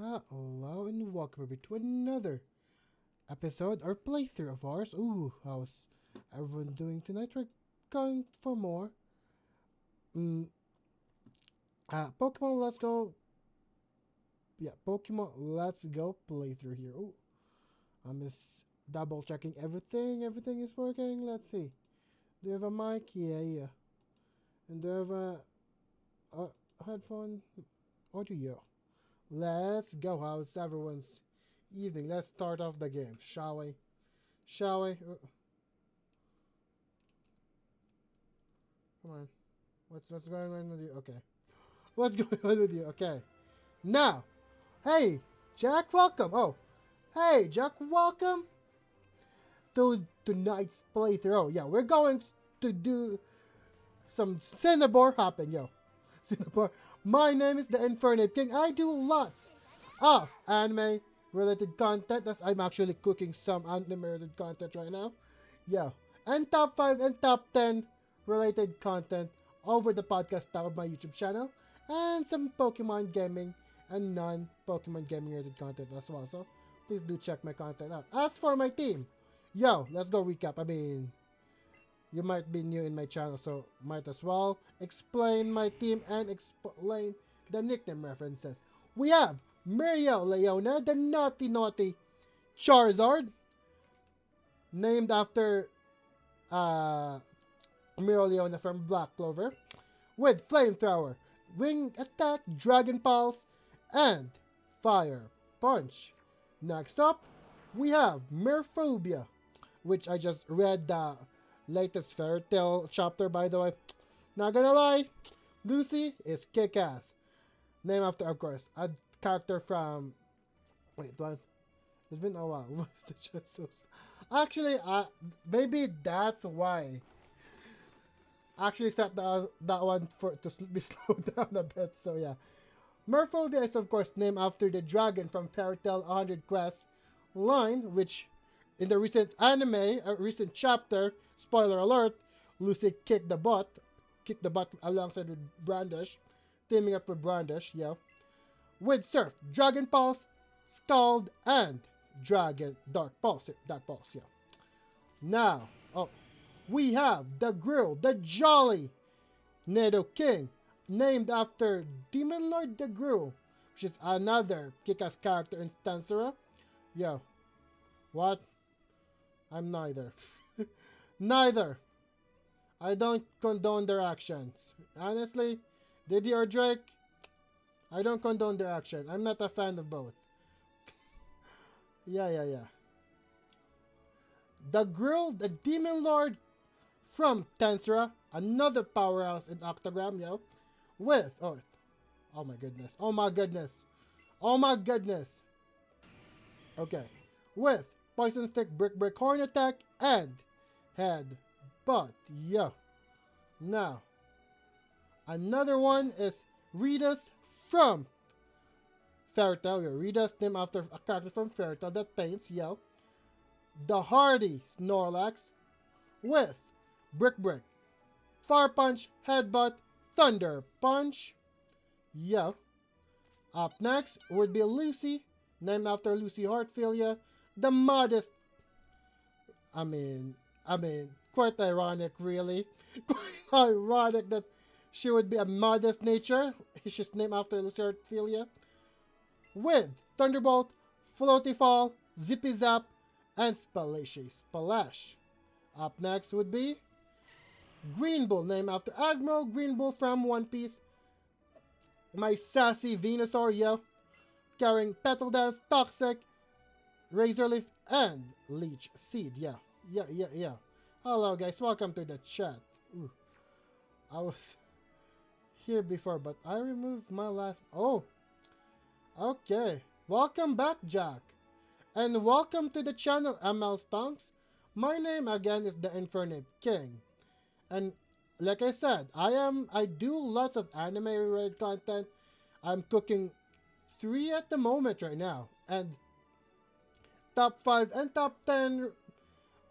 Hello and welcome to another episode or playthrough of ours. Ooh, how's everyone doing tonight? We're going for more. Mm, Pokemon Let's Go. Yeah, Pokemon Let's Go playthrough here. Ooh, I'm just double checking everything. Everything is working. Let's see. Do you have a mic? Yeah. And do you have a headphone? Audio. Let's go. How's everyone's evening? Let's start off the game, shall we? Shall we? Come on. What's going on with you? Okay. What's going on with you? Okay. Now, hey, Jack, welcome. Oh, hey, Jack, welcome to tonight's playthrough. Oh, yeah, we're going to do some Cinnabar hopping, yo. Cinnabar. My name is TheInfernapeKing. I do lots of anime-related content. As I'm actually cooking some anime-related content right now. Yeah. And top 5 and top 10 related content over the podcast tab of my YouTube channel. And some Pokemon gaming and non-Pokemon gaming related content as well. So, please do check my content out. As for my team, yo, let's go recap. I mean, you might be new in my channel, so might as well explain my team and explain the nickname references. We have Muriel Leona, the naughty Charizard, named after Muriel Leona from Black Clover, with Flamethrower, Wing Attack, Dragon Pulse, and Fire Punch. Next up, we have Merphobia, which I just read the latest Fairy Tail chapter, by the way. Not gonna lie, Lucy is kick-ass. Named after, of course, a character from... Wait, what? It's been a while. What's the chest so... Actually, maybe that's why. Actually set that one for to be slowed down a bit, so yeah. Merphobia is, of course, named after the dragon from Fairy Tail 100 Quest line, which... In the recent anime, a recent chapter, spoiler alert, Lucy kicked the butt alongside with Brandish, teaming up with Brandish, yeah. With Surf, Dragon Pulse, Scald, and Dark Pulse, yeah. Now, we have the Grill, the Jolly TheInfernapeKing, named after Demon Lord the Grill, which is another kick-ass character in Tensura. Yo, what? I'm neither. Neither. I don't condone their actions. Honestly, Diddy or Drake, I don't condone their action. I'm not a fan of both. Yeah. The Grill, the Demon Lord from Tensura, another powerhouse in Octogram, yo. With, oh my goodness. Okay. With Poison Stick, Brick, Horn Attack, and Head Butt. Yo. Now, another one is Ritas from Fairy Tail. Ritas named after a character from Fairy Tail that paints. Yo. The Hardy Snorlax with Brick, Fire Punch, Headbutt, Thunder Punch. Yo. Up next would be Lucy, named after Lucy Heartfilia. The modest, I mean, quite ironic, really. Quite ironic that she would be a modest nature. She's named after Lucy Heartfilia. With Thunderbolt, Floaty Fall, Zippy Zap, and Splashy Splash. Up next would be Green Bull, named after Admiral Green Bull from One Piece. My sassy Venusaur, yo. Carrying Petal Dance, Toxic, Razor Leaf, and Leech Seed. Yeah. Hello, guys. Welcome to the chat. Ooh. I was here before, but I removed my last... Oh. Okay. Welcome back, Jack. And welcome to the channel, ML Stonks. My name, again, is TheInfernapeKing. And like I said, I do lots of anime-related content. I'm cooking 3 at the moment right now. And top 5 and top 10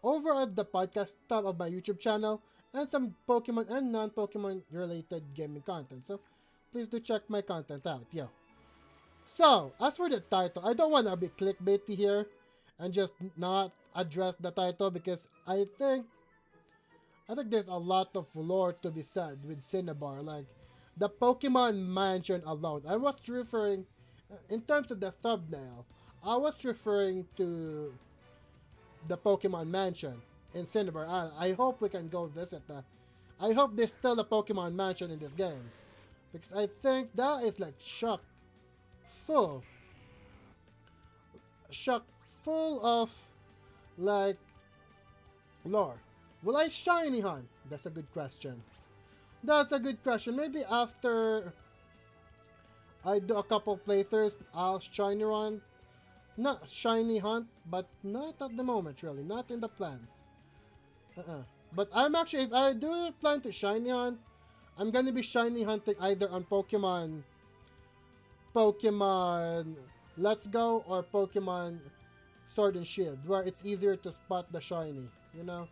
over at the podcast tab of my YouTube channel, and some Pokemon and non-Pokemon related gaming content. So please do check my content out, yo. So, as for the title, I don't want to be clickbaity here and just not address the title because I think there's a lot of lore to be said with Cinnabar, like the Pokemon Mansion alone. I was referring, in terms of the thumbnail, I was referring to the Pokemon Mansion in Cinnabar. I hope we can go visit that. I hope there's still a Pokemon Mansion in this game, because I think that is like full, chock full of like lore. Will I shiny hunt? That's a good question. That's a good question. Maybe after I do a couple playthroughs, I'll shiny run. Not shiny hunt, but not at the moment, really. Not in the plans. But I'm actually, if I do plan to shiny hunt, I'm gonna be shiny hunting either on Pokemon Let's Go or Pokemon Sword and Shield, where it's easier to spot the shiny, you know?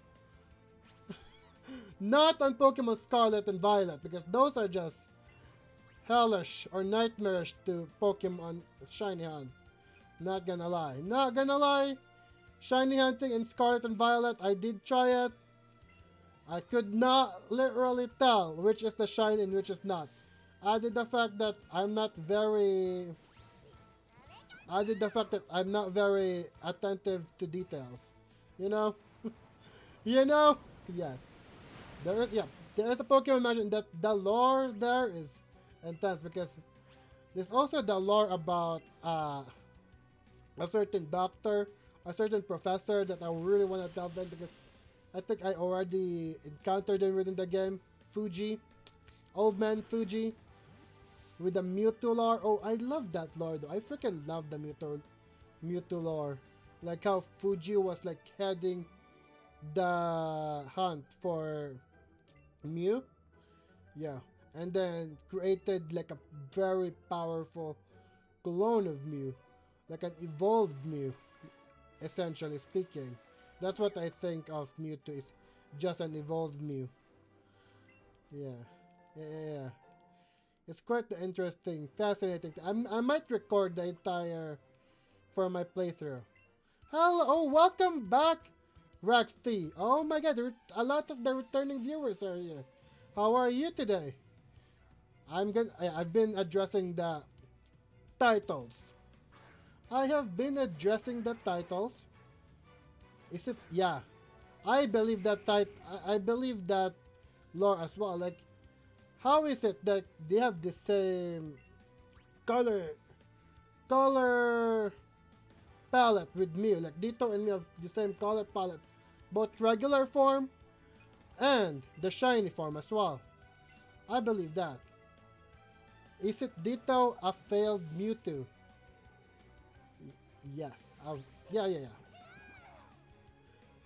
Not on Pokemon Scarlet and Violet, because those are just hellish or nightmarish to Pokemon shiny hunt. Not gonna lie. Not gonna lie. Shiny hunting in Scarlet and Violet, I did try it. I could not literally tell which is the shiny and which is not. Added the fact that I'm not very attentive to details. You know? You know? Yes. There is a Pokemon Mansion that the lore there is intense, because there's also the lore about a certain doctor, a certain professor that I really want to tell them, because I think I already encountered him within the game. Fuji. Old man Fuji. With the Mewtwo lore. Oh, I love that lore though. I freaking love the Mewtwo lore. Like how Fuji was like heading the hunt for Mew. Yeah. And then created like a very powerful clone of Mew. Like an evolved Mew, essentially speaking. That's what I think of Mewtwo, is just an evolved Mew. Yeah. It's quite interesting, fascinating. I might record the entire for my playthrough. Hello, oh, welcome back, Rax T. Oh my god, a lot of the returning viewers are here. How are you today? I've been addressing the titles. I have been addressing the titles. Is it? Yeah. I believe that I believe that lore as well. Like, how is it that they have the same color palette with Mew? Like Ditto and Mew have the same color palette, both regular form and the shiny form as well. I believe that. Is it Ditto a failed Mewtwo? Yes. Yeah.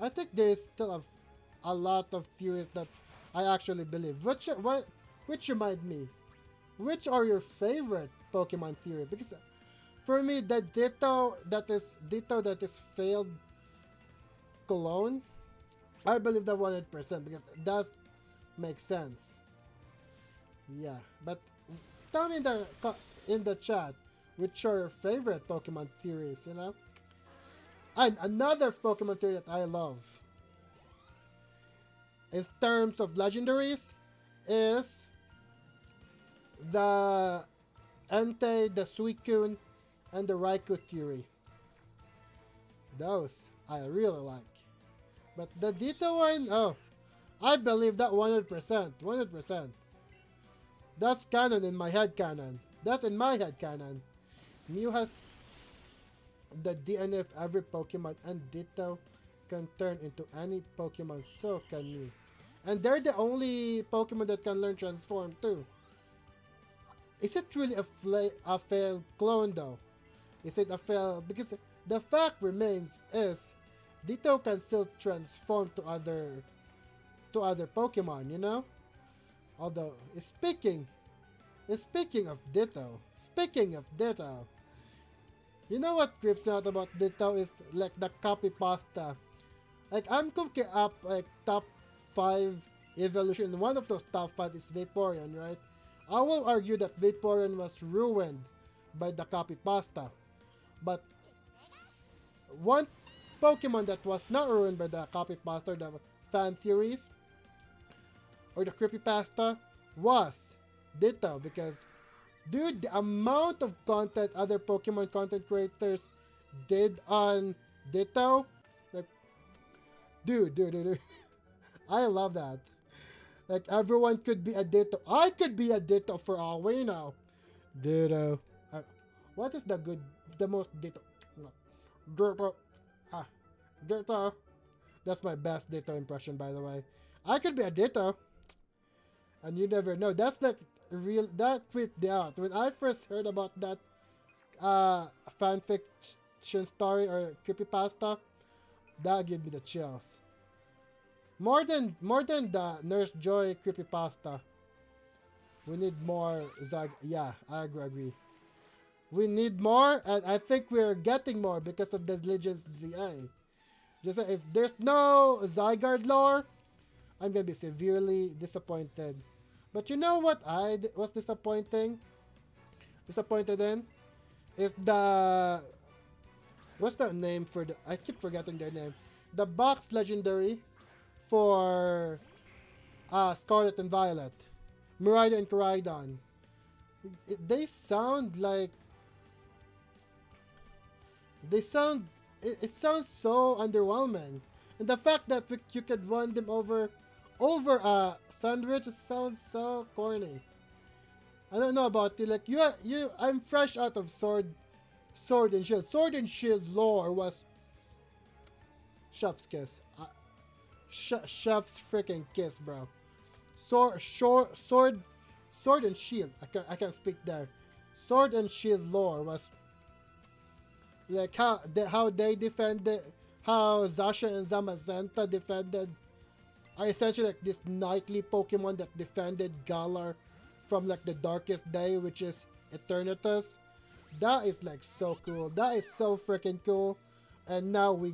I think there's still a lot of theories that I actually believe. Which remind me, which are your favorite Pokemon theory? Because for me, the Ditto that is failed clone, I believe that 100% because that makes sense. Yeah, but tell me in the chat which are your favorite Pokemon theories, you know? And another Pokemon theory that I love in terms of legendaries is the Entei, the Suicune, and the Raikou theory. Those I really like. But the Ditto one, oh, I believe that 100%. 100%. That's canon in my head canon. That's in my head canon. Mew has the DNA of every Pokemon, and Ditto can turn into any Pokemon, so can Mew. And they're the only Pokemon that can learn Transform too. Is it really a failed clone though? Is it a failed? Because the fact remains is Ditto can still transform to other Pokemon, you know? Although, speaking of Ditto, you know what creeps me out about Ditto is like the copy pasta. Like I'm cooking up like top 5 evolution, and one of those top 5 is Vaporeon, right? I will argue that Vaporeon was ruined by the copy pasta. But one Pokemon that was not ruined by the copy pasta, the fan theories, or the creepypasta, was Ditto. Because, dude, the amount of content other Pokemon content creators did on Ditto, like, dude. I love that. Like, everyone could be a Ditto. I could be a Ditto for all we know. Ditto. What is the most Ditto? No. Ditto. Ditto. That's my best Ditto impression, by the way. I could be a Ditto. And you never know. That's like real. That creeped me out. When I first heard about that fanfiction story or creepypasta, that gave me the chills. More than the Nurse Joy creepypasta. We need more yeah, I agree. We need more, and I think we're getting more because of the Legends ZA. Just if there's no Zygarde lore, I'm gonna be severely disappointed. But you know what I was disappointed in? Is the... What's the name for the... I keep forgetting their name. The box legendary for Scarlet and Violet. Miraida and Koraidon. They sound like... It sounds so underwhelming. And the fact that you could run them over a sandwich sounds so corny. I don't know about you. Like I'm fresh out of Sword and Shield. Sword and Shield lore was chef's kiss. Chef's freaking kiss, bro. Sword and Shield. I can't speak there. Sword and Shield lore was like how they defended, how Zasha and Zamazenta defended, are essentially like this knightly Pokemon that defended Galar from like the darkest day, which is Eternatus. That is like so cool. That is so freaking cool. And now we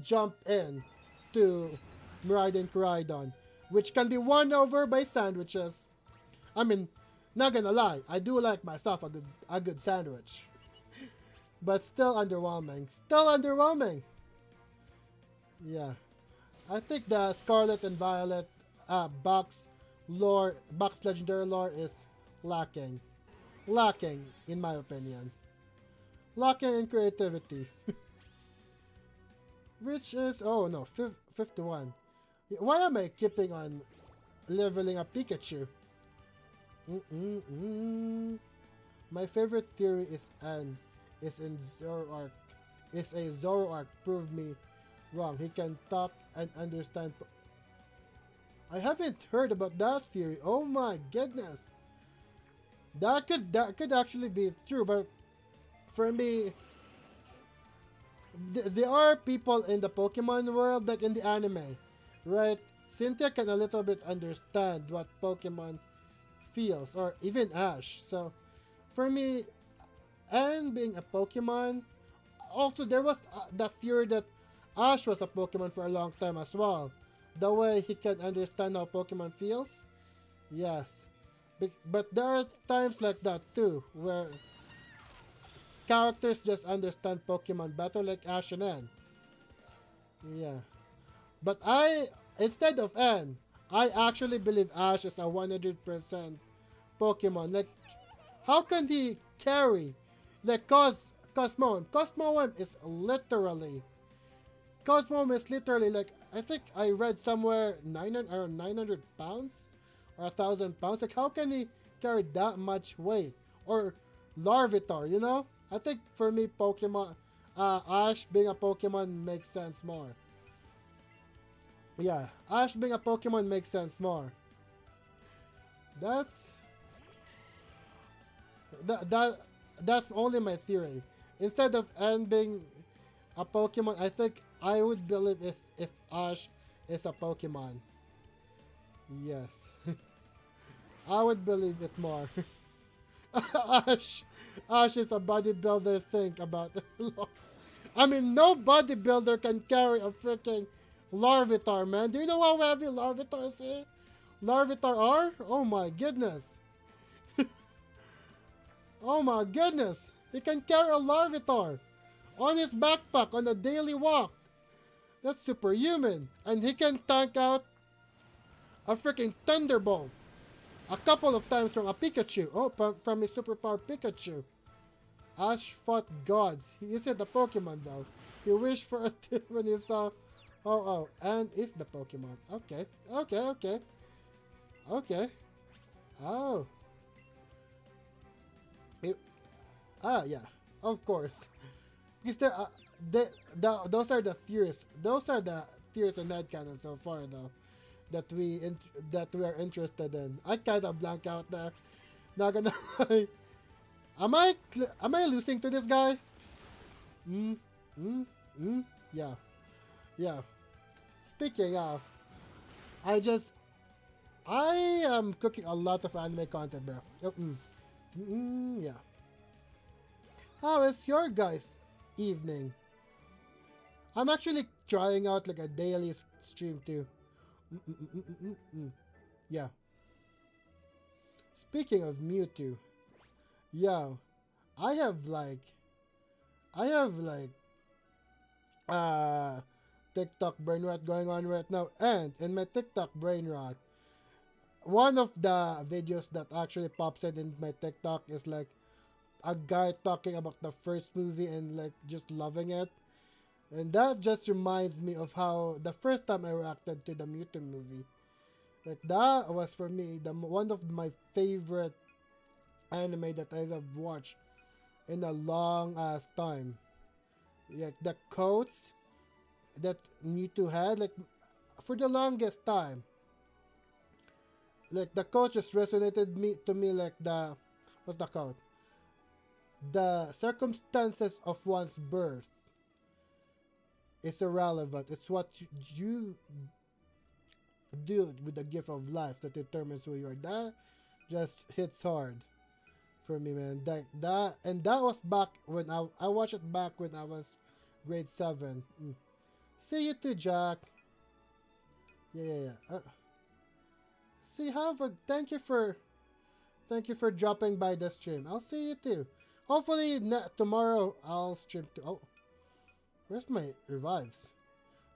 jump in to Miraida and Koraidon, which can be won over by sandwiches. I mean, not gonna lie, I do like myself a good sandwich. But still underwhelming. Yeah. I think the Scarlet and Violet box legendary lore is lacking. Lacking, in my opinion. Lacking in creativity. Which is, 51. Why am I keeping on leveling up Pikachu? My favorite theory is a Zoroark proved me wrong. He can talk and understand. I haven't heard about that theory. Oh my goodness. That could actually be true, but for me, there are people in the Pokemon world, like in the anime, right? Cynthia can a little bit understand what Pokemon feels, or even Ash. So, for me, and being a Pokemon, also there was the theory that Ash was a Pokemon for a long time as well. The way he can understand how Pokemon feels. Yes. But there are times like that too, where characters just understand Pokemon better, like Ash and N. Yeah. But instead of N, I actually believe Ash is a 100% Pokemon. Like, how can he carry, like, Cosmon? Cosmon is literally like, I think I read somewhere 900 pounds or 1,000 pounds. Like, how can he carry that much weight? Or Larvitar, you know? I think for me, Ash being a Pokemon makes sense more. Yeah, Ash being a Pokemon makes sense more. That's only my theory. Instead of N being a Pokemon, I think I would believe if Ash is a Pokemon. Yes. I would believe it more. Ash is a bodybuilder. Think about it. I mean, no bodybuilder can carry a freaking Larvitar, man. Do you know how heavy Larvitar is here? Larvitar are? Oh my goodness. Oh my goodness! He can carry a Larvitar on his backpack on a daily walk. That's superhuman. And he can tank out a freaking Thunderbolt a couple of times from a Pikachu. Oh, from his superpower Pikachu. Ash fought gods. He isn't a Pokemon though. He wished for a tip when he saw... Oh, and is the Pokemon. Okay, okay. Oh. Yeah, of course. Because those are the theories. Those are the theories and headcanon so far, though, that we are interested in. I kind of blank out there. Not gonna lie. Am I losing to this guy? Yeah. Speaking of, I am cooking a lot of anime content, bro. Yeah. How is your guys' evening? I'm actually trying out like a daily stream too. Yeah. Speaking of Mewtwo, yeah, I have like TikTok brain rot going on right now, and in my TikTok brain rot, one of the videos that actually pops in my TikTok is like a guy talking about the first movie and like just loving it. And that just reminds me of how the first time I reacted to the Mewtwo movie. Like that was for me one of my favorite anime that I have watched in a long ass time. Like the quotes that Mewtwo had, like for the longest time. Like the quote just resonated to me like what's the quote? The circumstances of one's birth is irrelevant. It's what you do with the gift of life that determines who you are. That just hits hard for me, man. That was back when I watched it back when I was grade 7. See you too, Jack. Yeah. Thank you for dropping by the stream. I'll see you too. Hopefully tomorrow I'll stream too. Oh, where's my revives?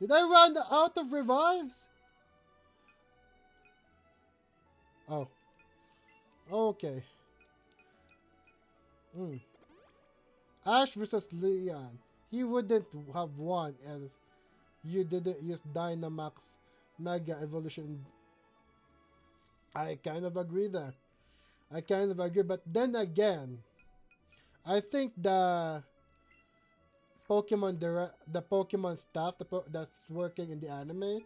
Did I run out of revives? Oh. Okay. Ash versus Leon. He wouldn't have won if you didn't use Dynamax Mega Evolution. I kind of agree there. But then again, I think the Pokemon staff that's working in the anime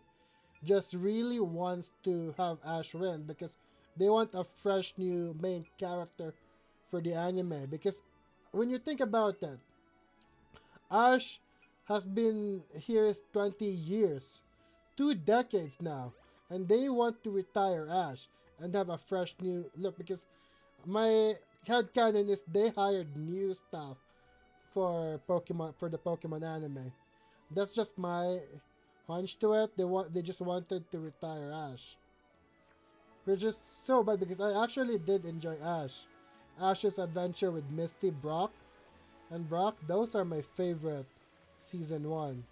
just really wants to have Ash win because they want a fresh new main character for the anime. Because when you think about that, Ash has been here 20 years, 2 decades now, and they want to retire Ash and have a fresh new look. Because my headcanon is they hired new staff for the Pokemon anime. That's just my hunch to it. They just wanted to retire Ash, which is so bad because I actually did enjoy Ash's adventure with Misty, Brock. Those are my favorite season 1.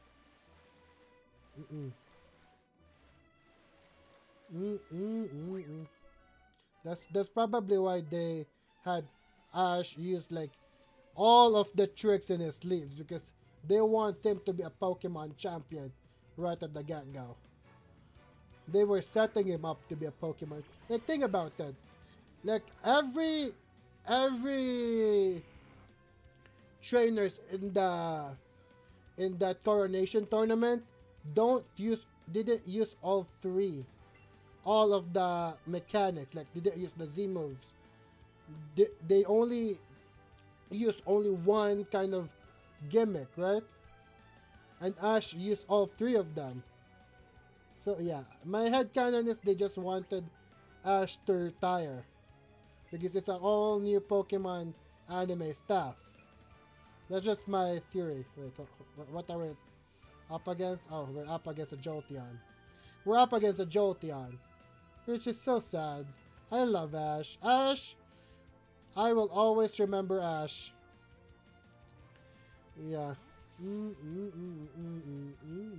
That's probably why they had Ash use like all of the tricks in his sleeves, because they want him to be a Pokemon champion right at the get-go. They were setting him up to be a Pokemon. Like, think about that. Like every trainers in that coronation tournament didn't use all of the mechanics. Like, they didn't use the Z moves. They only use one kind of gimmick, right? And Ash used all 3 of them. So yeah, my headcanon is they just wanted Ash to retire because it's an all new Pokemon anime staff. That's just my theory. Wait, what are we up against? Oh, we're up against a Jolteon. Which is so sad. I love Ash. I will always remember Ash. Yeah.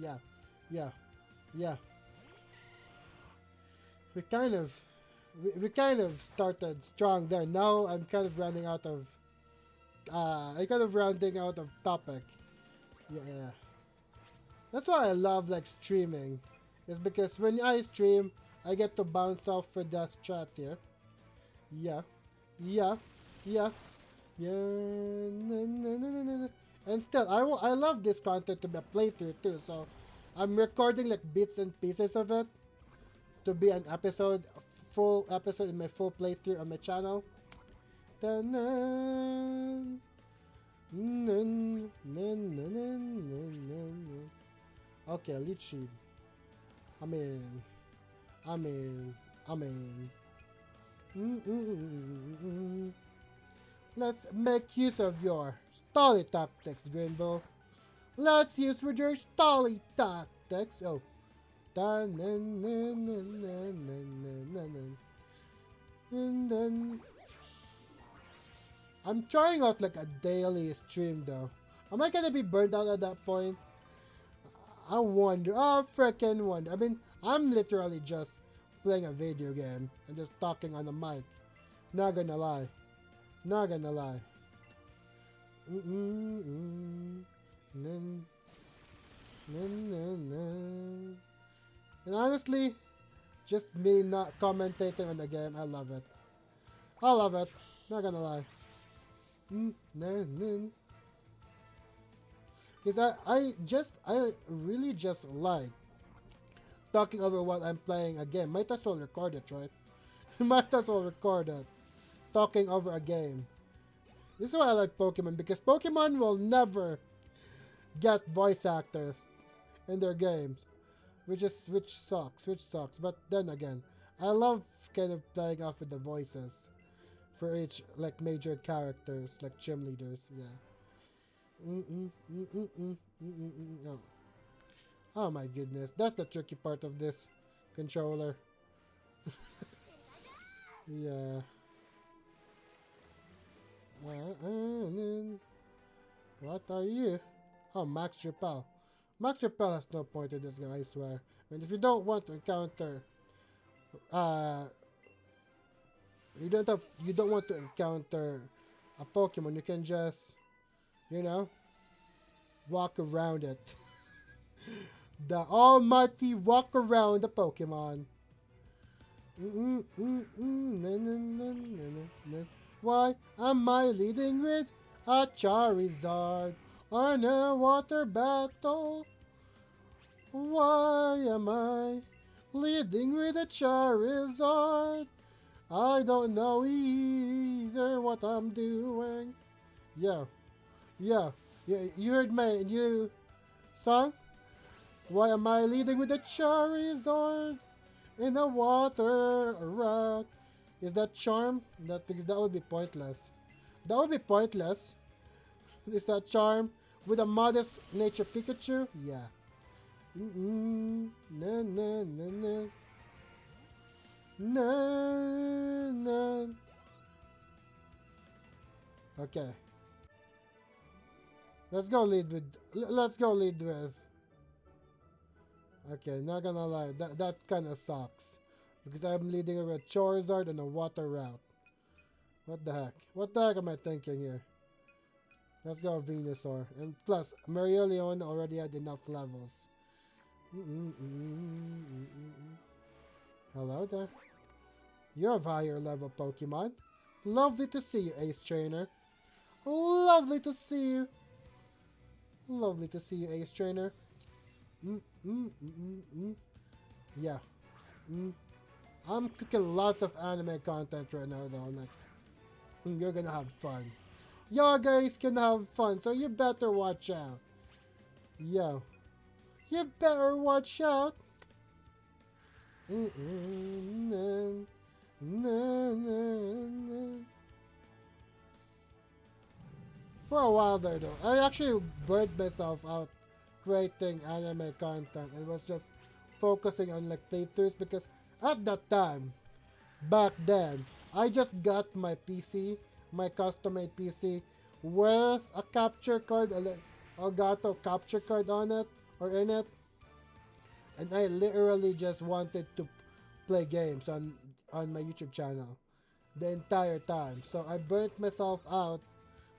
Yeah. Yeah. Yeah. We kind of started strong there. Now I'm kind of running out of I'm kind of rounding out of topic. Yeah, yeah. That's why I love like streaming. Is because when I stream, I get to bounce off for that chat here. Yeah. Yeah. Yeah. Yeah. And still, I love this content to be a playthrough too. So I'm recording like bits and pieces of it to be an episode, a full episode in my full playthrough on my channel. Okay, lead sheet. I'm in. I'm in. I'm in. Let's make use of your stally tactics, Grinbo. Let's use with your stally tactics. Oh. And then I'm trying out like a daily stream though. Am I gonna be burned out at that point? I wonder. I freaking wonder. I mean, I'm literally just playing a video game and just talking on the mic. Not gonna lie. Not gonna lie. And honestly, just me not commentating on the game, I love it. I love it. Not gonna lie. Because I really just like talking over while I'm playing a game. Might as well record it, right? Might as well record it. Talking over a game. This is why I like Pokemon, because Pokemon will never get voice actors in their games. Which sucks. But then again, I love kind of playing off with the voices for each like major characters, like gym leaders, yeah. Oh. Oh my goodness, that's the tricky part of this controller. Yeah. What are you? Oh, Max Repel. Max Repel has no point in this game, I swear. I mean, if you don't want to encounter, you don't want to encounter a Pokemon, you can just, you know, walk around it. The almighty walk around the Pokemon. Why am I leading with a Charizard on a water battle? Why am I leading with a Charizard? I don't know either what I'm doing. Yeah. You heard my new song? Why am I leading with a Charizard in a water route? Is that charm? Because that would be pointless. That would be pointless. Is that charm with a modest nature Pikachu? Yeah. Okay. Let's go lead with. Okay, not gonna lie, that kind of sucks. Because I'm leading with Charizard and a water route. What the heck? What the heck am I thinking here? Let's go Venusaur. And plus, Marileon already had enough levels. Hello there. You have higher level Pokemon. Lovely to see you, Ace Trainer. Lovely to see you. Lovely to see you, Ace Trainer. Yeah. I'm cooking lots of anime content right now though. Like, you're gonna have fun. Y'all guys can have fun, so you better watch out. Yo. You better watch out. For a while there though, I actually burned myself out creating anime content. It was just focusing on like playthroughs because at that time, back then, I just got my PC my custom-made PC with a capture card, Elgato capture card on it or in it, and I literally just wanted to play games on my YouTube channel the entire time. So I burnt myself out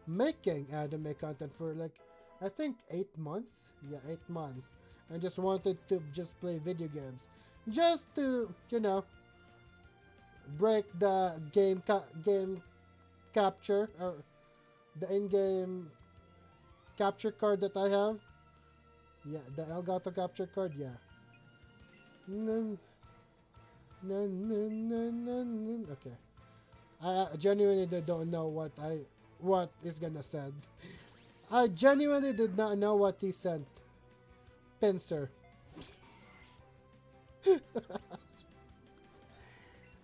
making anime content for like I think 8 months. Yeah, 8 months. And just wanted to just play video games, just to break the game capture or the in-game capture card that I have. Yeah, the Elgato capture card. Yeah. Okay. I genuinely don't know what is gonna said. I genuinely did not know what he sent. Pincer.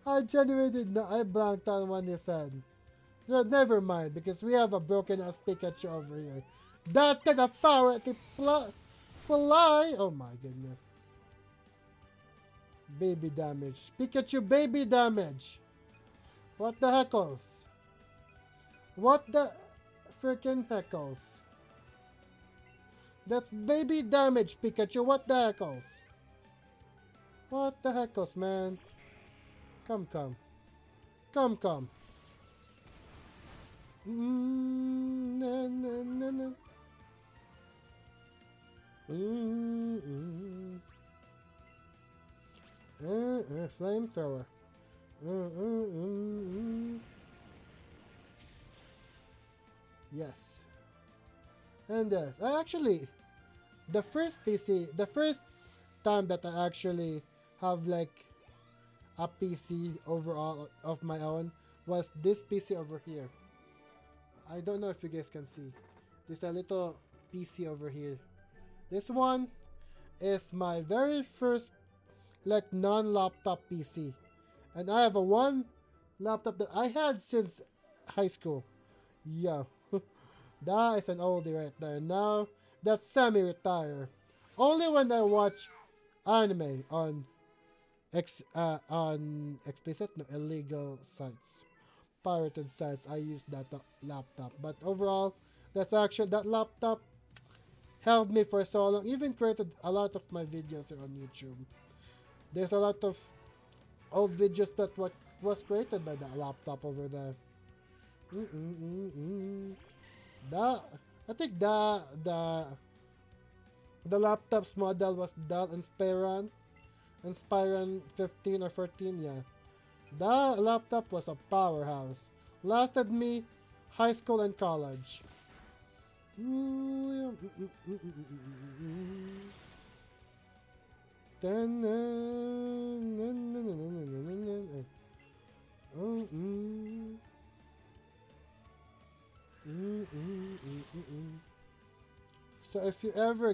I genuinely did not. I blanked on what he said. No, never mind, because we have a broken ass Pikachu over here. That took a power to fly. Oh my goodness. Baby damage. Pikachu baby damage. What the heckles? What the freaking heckles? That's baby damage, Pikachu. What the heckles? What the heckles, man? Come. No. Flamethrower. Yes. And yes, the first time that I actually have like a PC overall of my own was this PC over here. I don't know if you guys can see. There's a little PC over here. This one is my very first like non-laptop PC. And I have a one laptop that I had since high school. Yeah. That is an oldie right there. Now that's semi-retired. Only when I watch anime on explicit no illegal sites, pirated sites, I use that laptop. But overall, that laptop helped me for so long. Even created a lot of my videos here on YouTube. There's a lot of old videos that was created by that laptop over there. I think the laptop's model was Dell Inspiron 15 or 14, yeah. The laptop was a powerhouse. Lasted me high school and college. So if you ever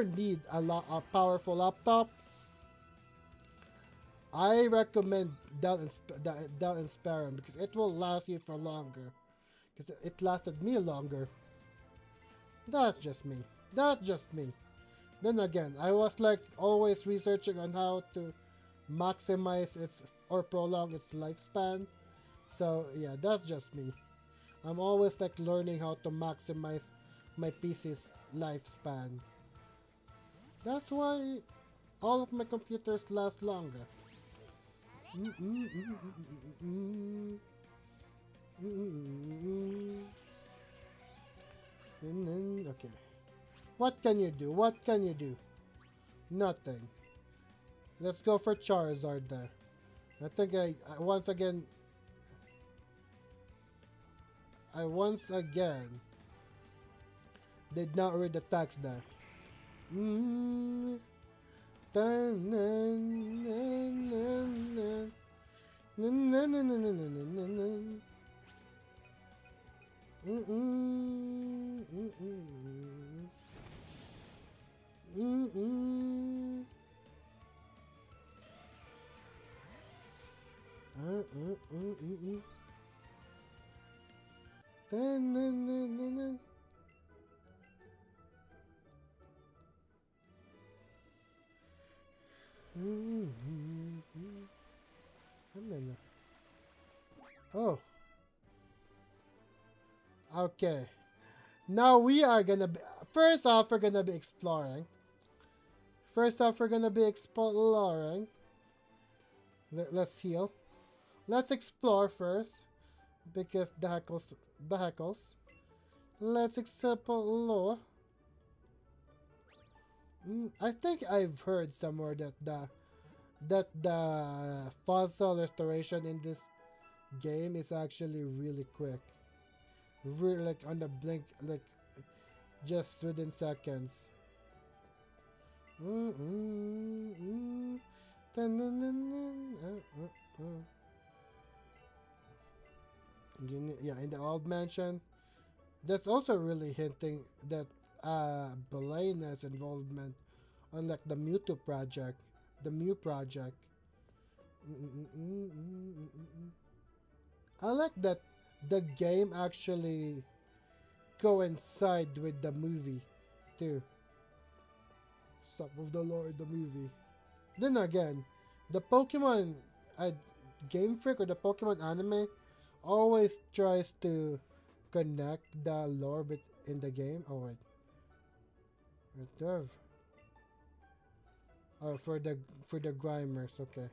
need a powerful laptop, I recommend Dell Inspiron because it will last you for longer. Because it lasted me longer. That's just me. Then again, I was like always researching on how to maximize its or prolong its lifespan. So yeah, that's just me. I'm always like learning how to maximize my PC's lifespan. That's why all of my computers last longer. Okay. What can you do? Nothing. Let's go for Charizard there. I think I once again did not read the text there. Oh, okay. Now we are gonna be, first off, we're gonna be exploring. First off, we're gonna be exploring. Let's heal. Let's explore first. Because the heckles. Let's explore. I think I've heard somewhere that the fossil restoration in this game is actually really quick. Really, like on the blink, like just within seconds. Mm, mm, mm. Dun, dun, dun, dun. Yeah, in the old mansion. That's also really hinting that Belena's involvement on like the Mewtwo project, the Mew project. I like that the game actually coincide with the movie too. Stop of the Lord, the movie. Then again, the Pokemon Game Freak or the Pokemon anime always tries to connect the lore bit in the game. Oh wait, Reserve. Oh, for the Grimers, okay.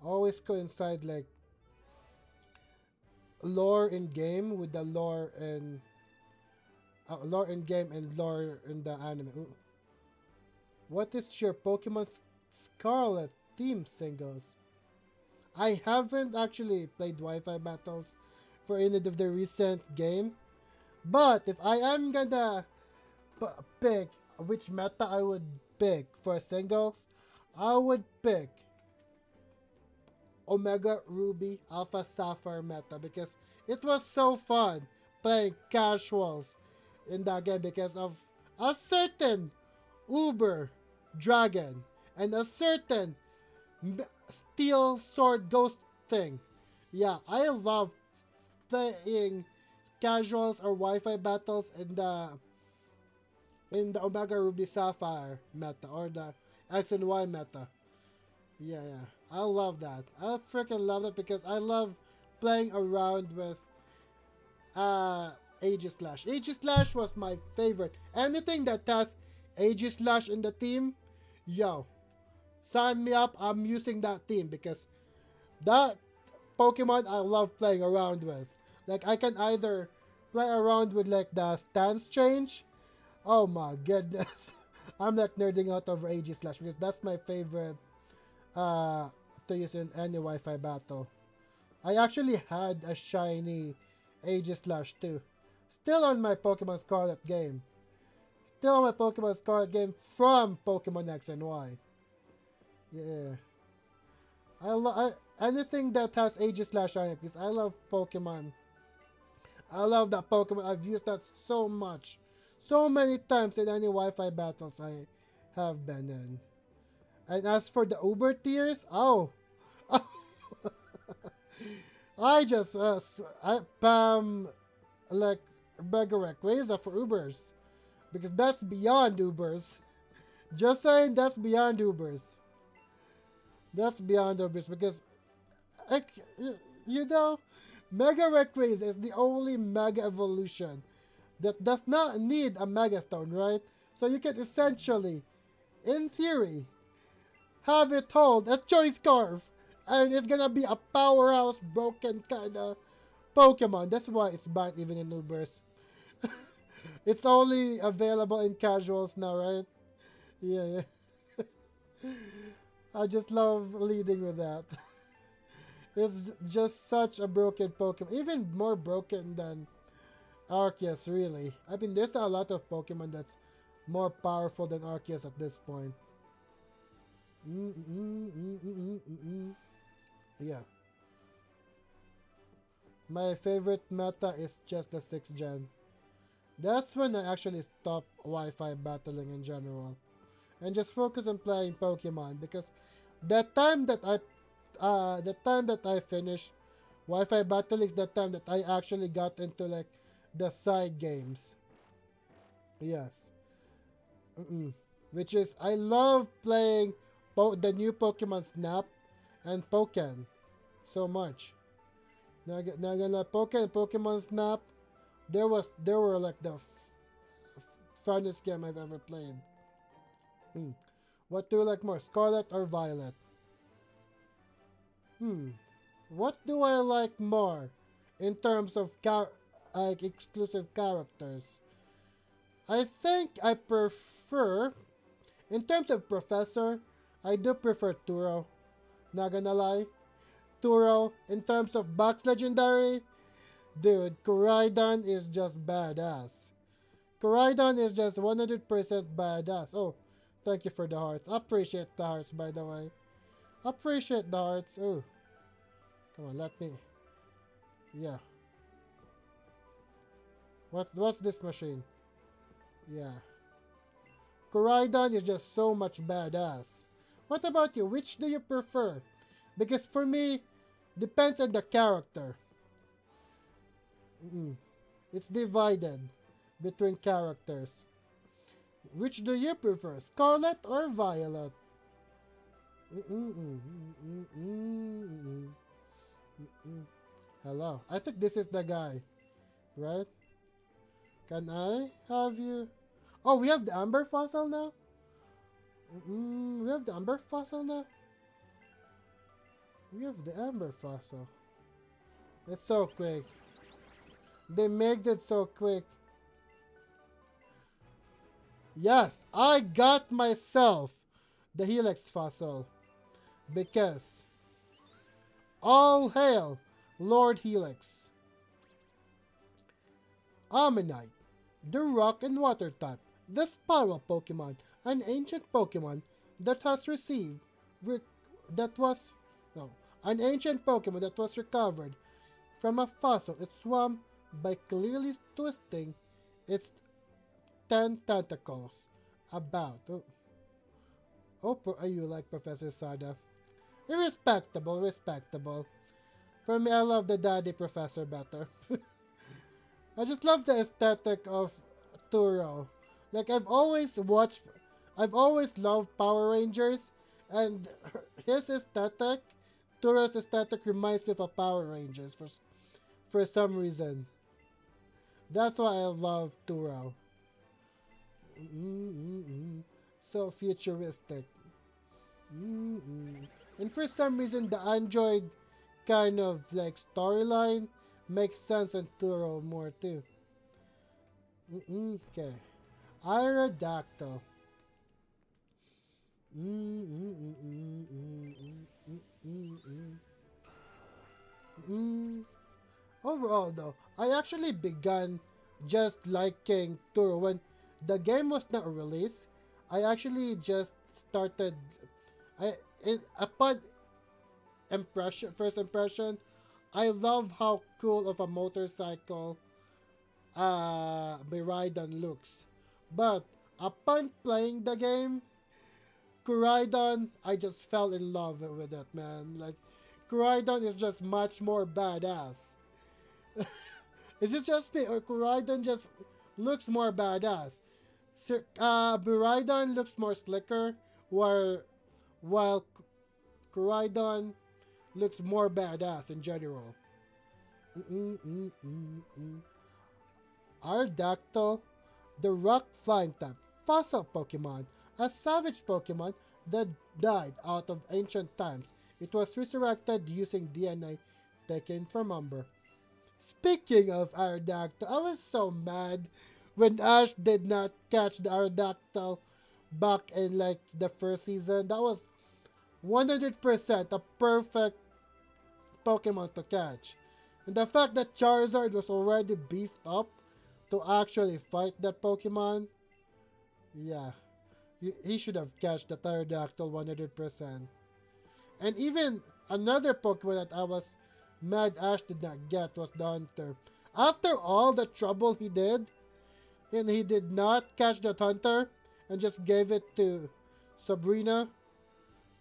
Always coincide like lore in game with the lore in game and lore in the anime. Ooh. What is your Pokemon Scarlet team singles? I haven't actually played Wi-Fi battles for any of the recent game, but if I am gonna pick which meta I would pick for singles, I would pick Omega Ruby Alpha Sapphire meta because it was so fun playing casuals in that game because of a certain Uber Dragon and a certain Steel Sword Ghost thing. Yeah, I love playing casuals or Wi-Fi battles in the Omega Ruby Sapphire meta or the X and Y meta. Yeah, yeah. I love that. I freaking love it because I love playing around with Aegislash. Aegislash was my favorite. Anything that has Aegislash in the team, yo, sign me up. I'm using that team because that Pokemon I love playing around with. Like I can either play around with like the stance change. Oh my goodness. I'm like nerding out over Aegislash because that's my favorite to use in any Wi-Fi battle. I actually had a shiny Aegislash too. Still on my Pokemon Scarlet game. Still on my Pokemon Scarlet game from Pokemon X and Y. Yeah. Anything that has Aegislash on it because I love Pokemon. I love that Pokemon. I've used that so much. So many times in any Wi-Fi battles I have been in. And as for the Uber tiers, oh. I just I spam like Mega Rayquaza for Ubers because that's beyond Ubers. Just saying, that's beyond Ubers. That's beyond Ubers because, like, you know, Mega Rayquaza is the only Mega Evolution that does not need a Mega Stone, right? So you can essentially, in theory, have it hold a Choice Scarf, and it's gonna be a powerhouse broken kind of Pokemon. That's why it's banned even in Ubers. It's only available in casuals now, right? Yeah, yeah. I just love leading with that. It's just such a broken Pokemon. Even more broken than Arceus, really. I mean, there's a lot of Pokemon that's more powerful than Arceus at this point. Yeah. My favorite meta is just the 6th gen. That's when I actually stop Wi-Fi battling in general. And just focus on playing Pokemon because the time that I finished Wi-Fi battling is the time that I actually got into like the side games. Yes. Which is I love playing the new Pokemon Snap and Pokken so much. Not gonna Pokemon Snap. There were like the funnest game I've ever played. Hmm. What do you like more, Scarlet or Violet? What do I like more in terms of like exclusive characters? I think I prefer, in terms of Professor, I do prefer Turo. Not gonna lie. Turo, in terms of box legendary, dude, Koraidon is just badass. Koraidon is just 100% badass. Oh, thank you for the hearts. Appreciate the hearts, by the way. Appreciate the hearts. Oh, come on, let me. Yeah. What's this machine? Yeah. Koraidon is just so much badass. What about you? Which do you prefer? Because for me, depends on the character. It's divided between characters. Which do you prefer, Scarlet or Violet? Hello. I think this is the guy, right? Can I have you? Oh, we have the Amber Fossil now? We have the Amber Fossil now? We have the Amber Fossil. It's so quick. They made it so quick. Yes, I got myself the Helix Fossil. Because all hail Lord Helix. Ammonite, the rock and water type, the spiral Pokemon, an ancient Pokemon that has received an ancient Pokemon that was recovered from a fossil it swam by clearly twisting its 10 tentacles about. Are you like Professor Sada? Respectable, respectable. For me, I love the Daddy Professor better. I just love the aesthetic of Turo. Like, I've always loved Power Rangers, and his aesthetic, Turo's aesthetic, reminds me of a Power Rangers for some reason. That's why I love Turo. So futuristic. And for some reason, the Android kind of like storyline makes sense on Turo more too. Okay. Aerodactyl. Overall though, I actually began just liking Turo when the game was not released. I actually just started upon first impression, I love how cool of a motorcycle Miraidon looks. But upon playing the game, Koraidon, I just fell in love with it, man. Like, Koraidon is just much more badass. Is it just me, or Koraidon just looks more badass? Miraidon looks more slicker, while Koraidon looks more badass in general. Aerodactyl, the rock flying type, fossil Pokemon, a savage Pokemon that died out of ancient times. It was resurrected using DNA taken from Umber. Speaking of Aerodactyl, I was so mad when Ash did not catch the Aerodactyl back in like the first season. That was 100% a perfect Pokemon to catch. And the fact that Charizard was already beefed up to actually fight that Pokemon, yeah, he should have catched the Pterodactyl 100%. And even another Pokemon that I was mad Ash did not get was the Hunter. After all the trouble he did, and he did not catch that Hunter and just gave it to Sabrina,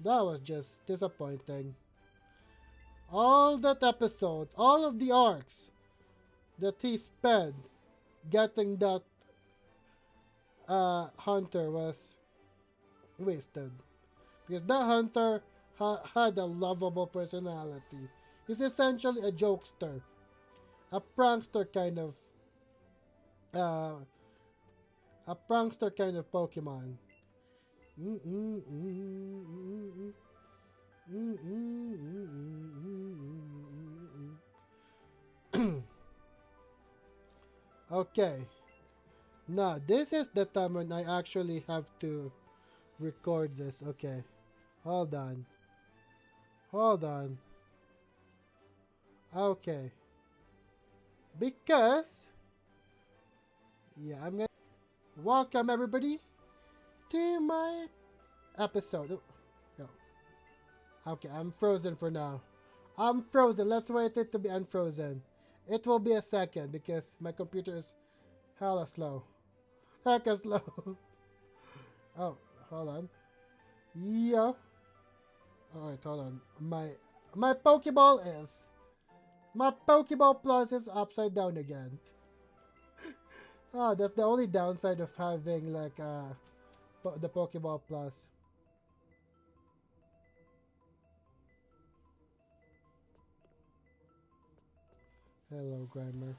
that was just disappointing. All that episode, all of the arcs that he spent getting that Hunter was wasted. Because that Hunter had a lovable personality. He's essentially a jokester, a prankster kind of, uh, a prankster kind of Pokemon. Okay. Now, this is the time when I actually have to record this. Okay. Hold on. Hold on. Okay. Because, yeah, I'm gonna welcome everybody to my episode. Oh, no. Okay, I'm frozen for now. I'm frozen. Let's wait it to be unfrozen. It will be a second because my computer is hella slow. Hecka slow. Oh, hold on. Yeah. Alright, hold on. My Pokeball is... My Pokeball Plus is upside down again. Ah, that's the only downside of having like the Pokeball Plus. Hello, Grimer.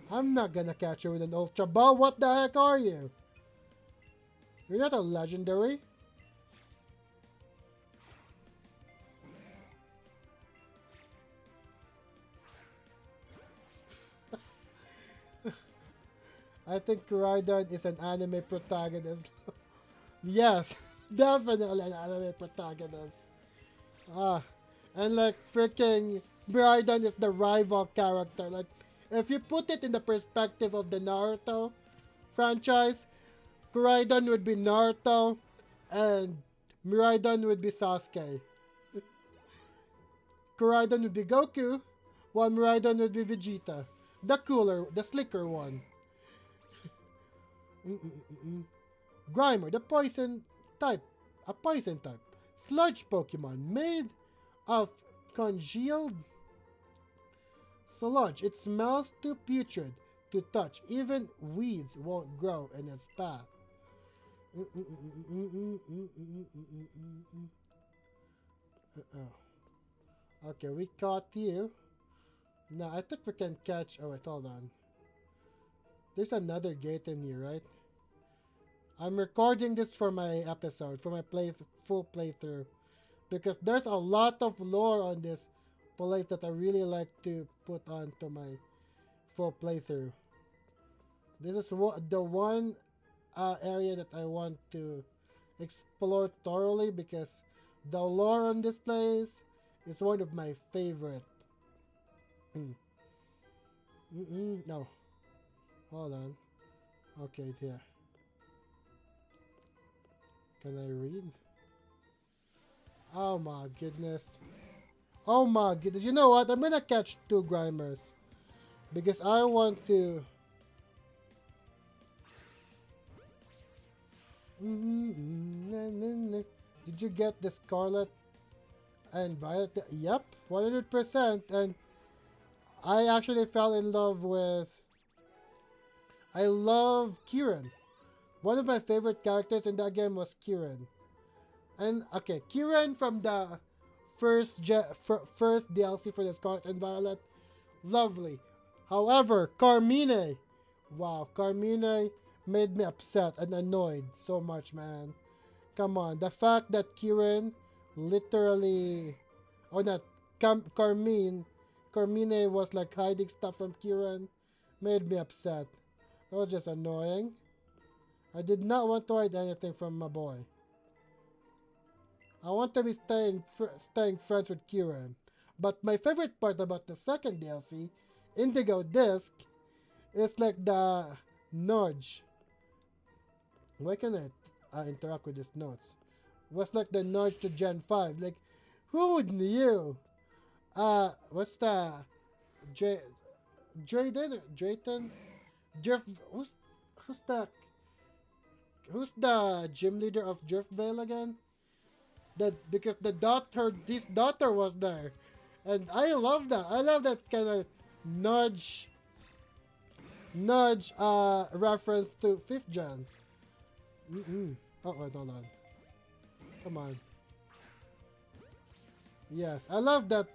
I'm not gonna catch you with an Ultra Ball. What the heck are you? You're not a legendary. I think Koraidon is an anime protagonist. Yes, definitely an anime protagonist. Ah, and like freaking Koraidon is the rival character. Like, if you put it in the perspective of the Naruto franchise, Koraidon would be Naruto, and Miraidon would be Sasuke. Koraidon would be Goku, while Miraidon would be Vegeta. The cooler, the slicker one. Grimer, the poison type. A poison type. Sludge Pokemon made of congealed sludge. It smells too putrid to touch. Even weeds won't grow in its path. Okay, we caught you. Now, I think we can catch... Oh, wait, hold on. There's another gate in here, right? I'm recording this for my episode, for my full playthrough. Because there's a lot of lore on this place that I really like to put onto my full playthrough. This is the one area that I want to explore thoroughly because the lore on this place is one of my favorite. No. Hold on. Okay, it's here. Can I read? Oh my goodness. Oh my goodness. You know what? I'm gonna catch 2 Grimers. Because I want to... Did you get the Scarlet and Violet? Yep, 100%. And I actually fell in love with... I love Kieran. One of my favorite characters in that game was Kieran. And, okay, Kieran from the first DLC for the Scarlet and Violet, lovely. However, Carmine, wow, Carmine made me upset and annoyed so much, man. Come on, the fact that Kieran literally, or not, Carmine was like hiding stuff from Kieran, made me upset. That was just annoying. I did not want to hide anything from my boy. I want to be staying friends with Kieran. But my favorite part about the second DLC, Indigo Disc, is like the nudge. Why can I interact with these notes? Was like the nudge to Gen 5. Like, who would knew? What's the... Drayton? Jeff... Who's the gym leader of Driftvale again? Because his daughter was there. And I love that. I love that kind of nudge reference to 5th gen. Oh, wait, hold on. Come on. Yes, I love that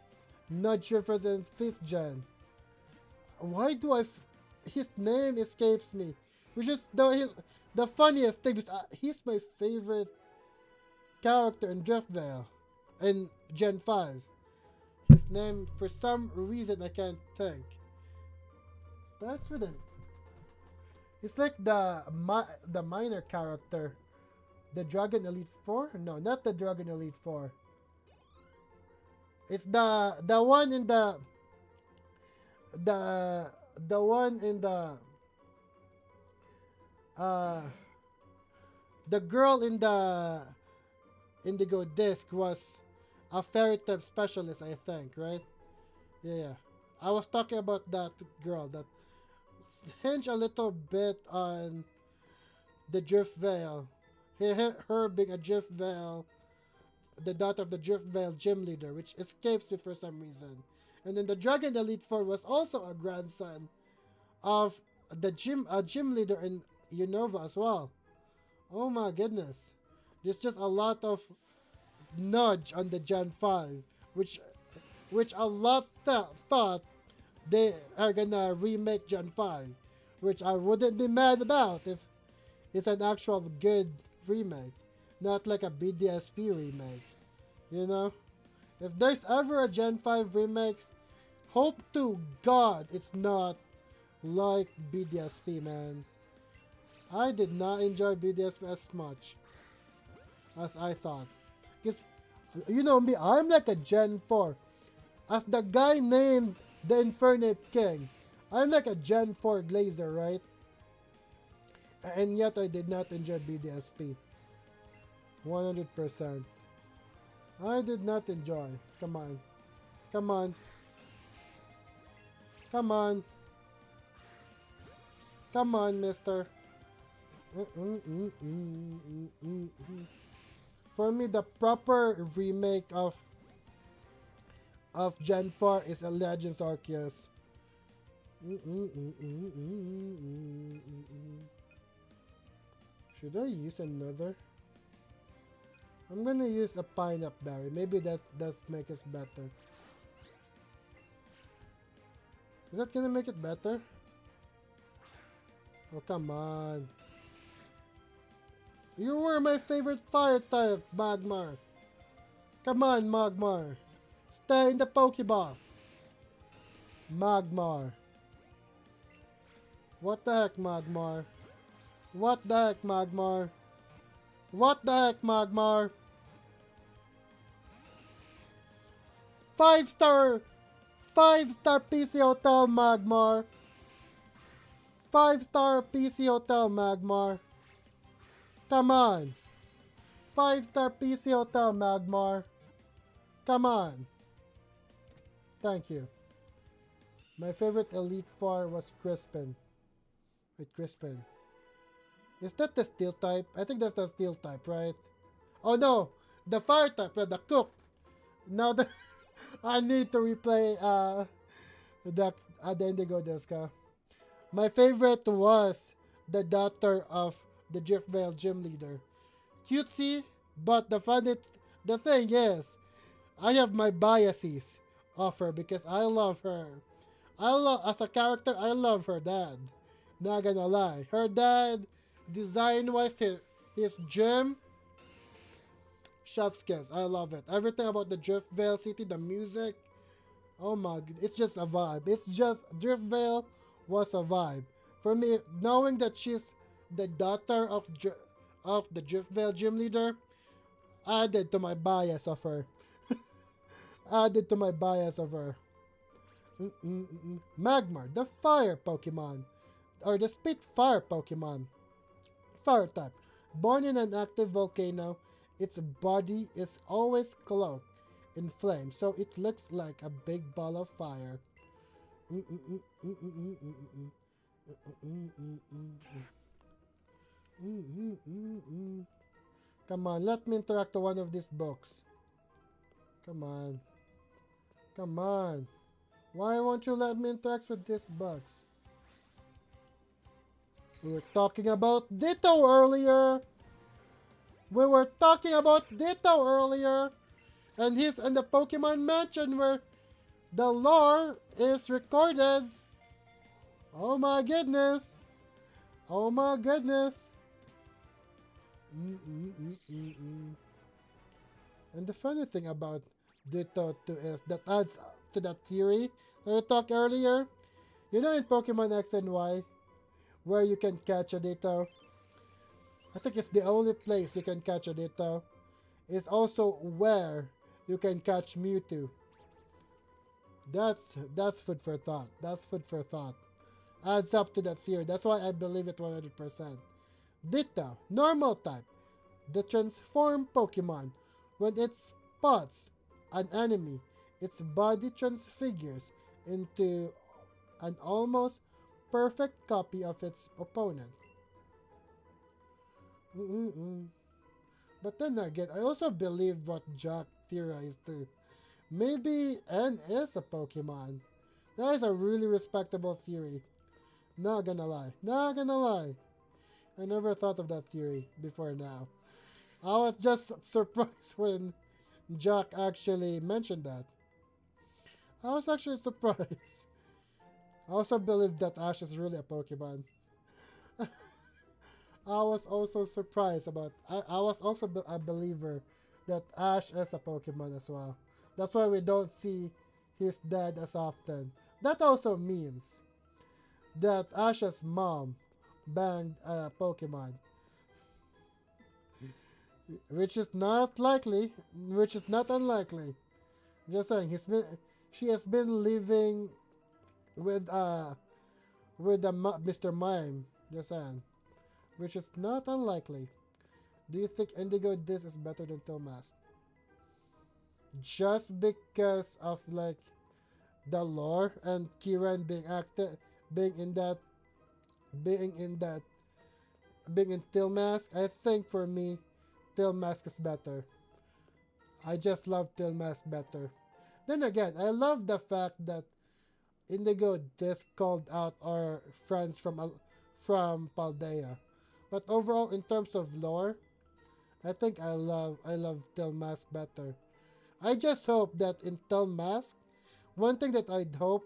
nudge reference in 5th gen. Why do his name escapes me? Which is the funniest thing because he's my favorite character in Driftvale in Gen 5. His name, for some reason, I can't think. Starts with an. It's like the minor character, the Dragon Elite 4. No, not the Dragon Elite 4. It's the one in the one in the girl in the Indigo Disc was a fairy type specialist, I think, right? Yeah. I was talking about that girl that hinge a little bit on the Drift Veil. Her being a Drift Veil, the daughter of the Drift Veil gym leader, which escapes me for some reason. And then the Dragon Elite 4 was also a grandson of the gym leader in Unova as well. Oh my goodness. There's just a lot of nudge on the Gen 5, which a lot thought they are gonna remake Gen 5, which I wouldn't be mad about if it's an actual good remake, not like a BDSP remake. You know? If there's ever a Gen 5 remake, hope to God it's not like BDSP, man. I did not enjoy BDSP as much as I thought. Because, you know me, I'm like a Gen 4. As the guy named TheInfernapeKing, I'm like a Gen 4 Glazer, right? And yet I did not enjoy BDSP. 100%. I did not enjoy. Come on. Come on. Come on. Come on, mister. For me, the proper remake of Gen 4 is a Legends Arceus. Should I use another? I'm gonna use a pineapple berry. Maybe that make us better. Is that gonna make it better? Oh, come on. You were my favorite fire type, Magmar. Come on, Magmar. Stay in the Pokeball. Magmar. What the heck, Magmar? What the heck, Magmar? What the heck, Magmar? 5-star PC Hotel, Magmar. 5-star PC Hotel, Magmar. Come on. 5-star PC Hotel, Magmar. Come on. Thank you. My favorite Elite Four was Crispin. Wait, Crispin. Is that the Steel type? I think that's the Steel type, right? Oh no! The Fire type, right? The Cook. Now that I need to replay the Indigo Disca. My favorite was the daughter of the Driftvale gym leader. Cutesy, but the thing is, I have my biases of her because I love her. As a character, I love her dad. Not gonna lie. Her dad, design-wise, his gym, chef's kiss. I love it. Everything about the Driftvale city, the music, oh my god, it's just a vibe. It's just, Driftvale was a vibe. For me, knowing that she's the daughter of the Driftvale gym leader, added to my bias of her. Added to my bias of her. Magmar, the fire Pokemon. Or the Spitfire Pokemon. Fire type. Born in an active volcano, its body is always cloaked in flames, so it looks like a big ball of fire. Come on, let me interact to one of these books. Come on. Come on. Why won't you let me interact with these books? We were talking about Ditto earlier. We were talking about Ditto earlier, and he's in the Pokemon Mansion where the lore is recorded. Oh my goodness. Oh my goodness. And the funny thing about Ditto 2 is that adds to that theory that I talked earlier. You know in Pokemon X and Y, where you can catch a Ditto? I think it's the only place you can catch a Ditto. It's also where you can catch Mewtwo. That's food for thought. That's food for thought. Adds up to that theory. That's why I believe it 100%. Ditto, normal type. The transform Pokemon. When it spots an enemy, its body transfigures into an almost perfect copy of its opponent. But then again, I also believe what Jack theorized too. Maybe N is a Pokemon. That is a really respectable theory. Not gonna lie. Not gonna lie. I never thought of that theory before now. I was just surprised when Jack actually mentioned that. I was actually surprised. I also believe that Ash is really a Pokemon. I was also surprised about. I was also a believer that Ash is a Pokemon as well. That's why we don't see his dad as often. That also means that Ash's mom banned a Pokemon, which is not likely, which is not unlikely. Just saying, she has been living with Mr. Mime. Just saying, which is not unlikely. Do you think Indigo this is better than Tomas? Just because of like the lore and Kiran being active, being in that, being in that, being in Tilmask, I think for me, Tilmask is better. I just love Tilmask better. Then again, I love the fact that Indigo just called out our friends from Paldea. But overall, in terms of lore, I think I love Tilmask better. I just hope that in Tilmask, one thing that I'd hope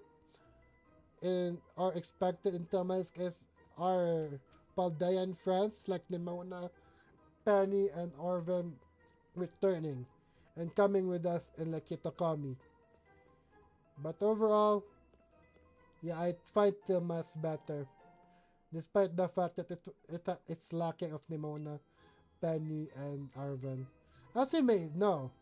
in or expected in Tilmask is our Paldean friends like Nimona, Penny, and Orven returning and coming with us in like Kitokami. But overall, yeah, I find Tilmask better. Despite the fact that it's lacking of Nimona, Penny, and Arven. As you may know,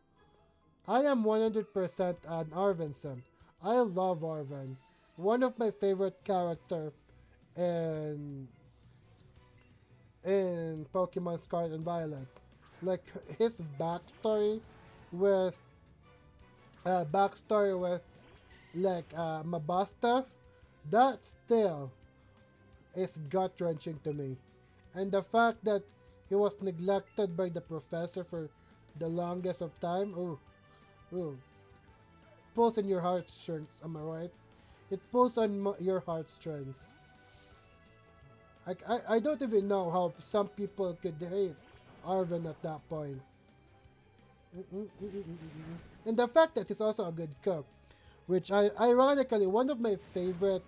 I am 100% an Arvenson. I love Arven. One of my favorite character in Pokemon Scarlet and Violet. Like his with backstory with like Mabasta, that still is gut wrenching to me. And the fact that he was neglected by the professor for the longest of time, ooh, pulls in your heartstrings, am I right? It pulls on your heartstrings. I don't even know how some people could hate Arven at that point. And the fact that he's also a good cook, which ironically, one of my favorite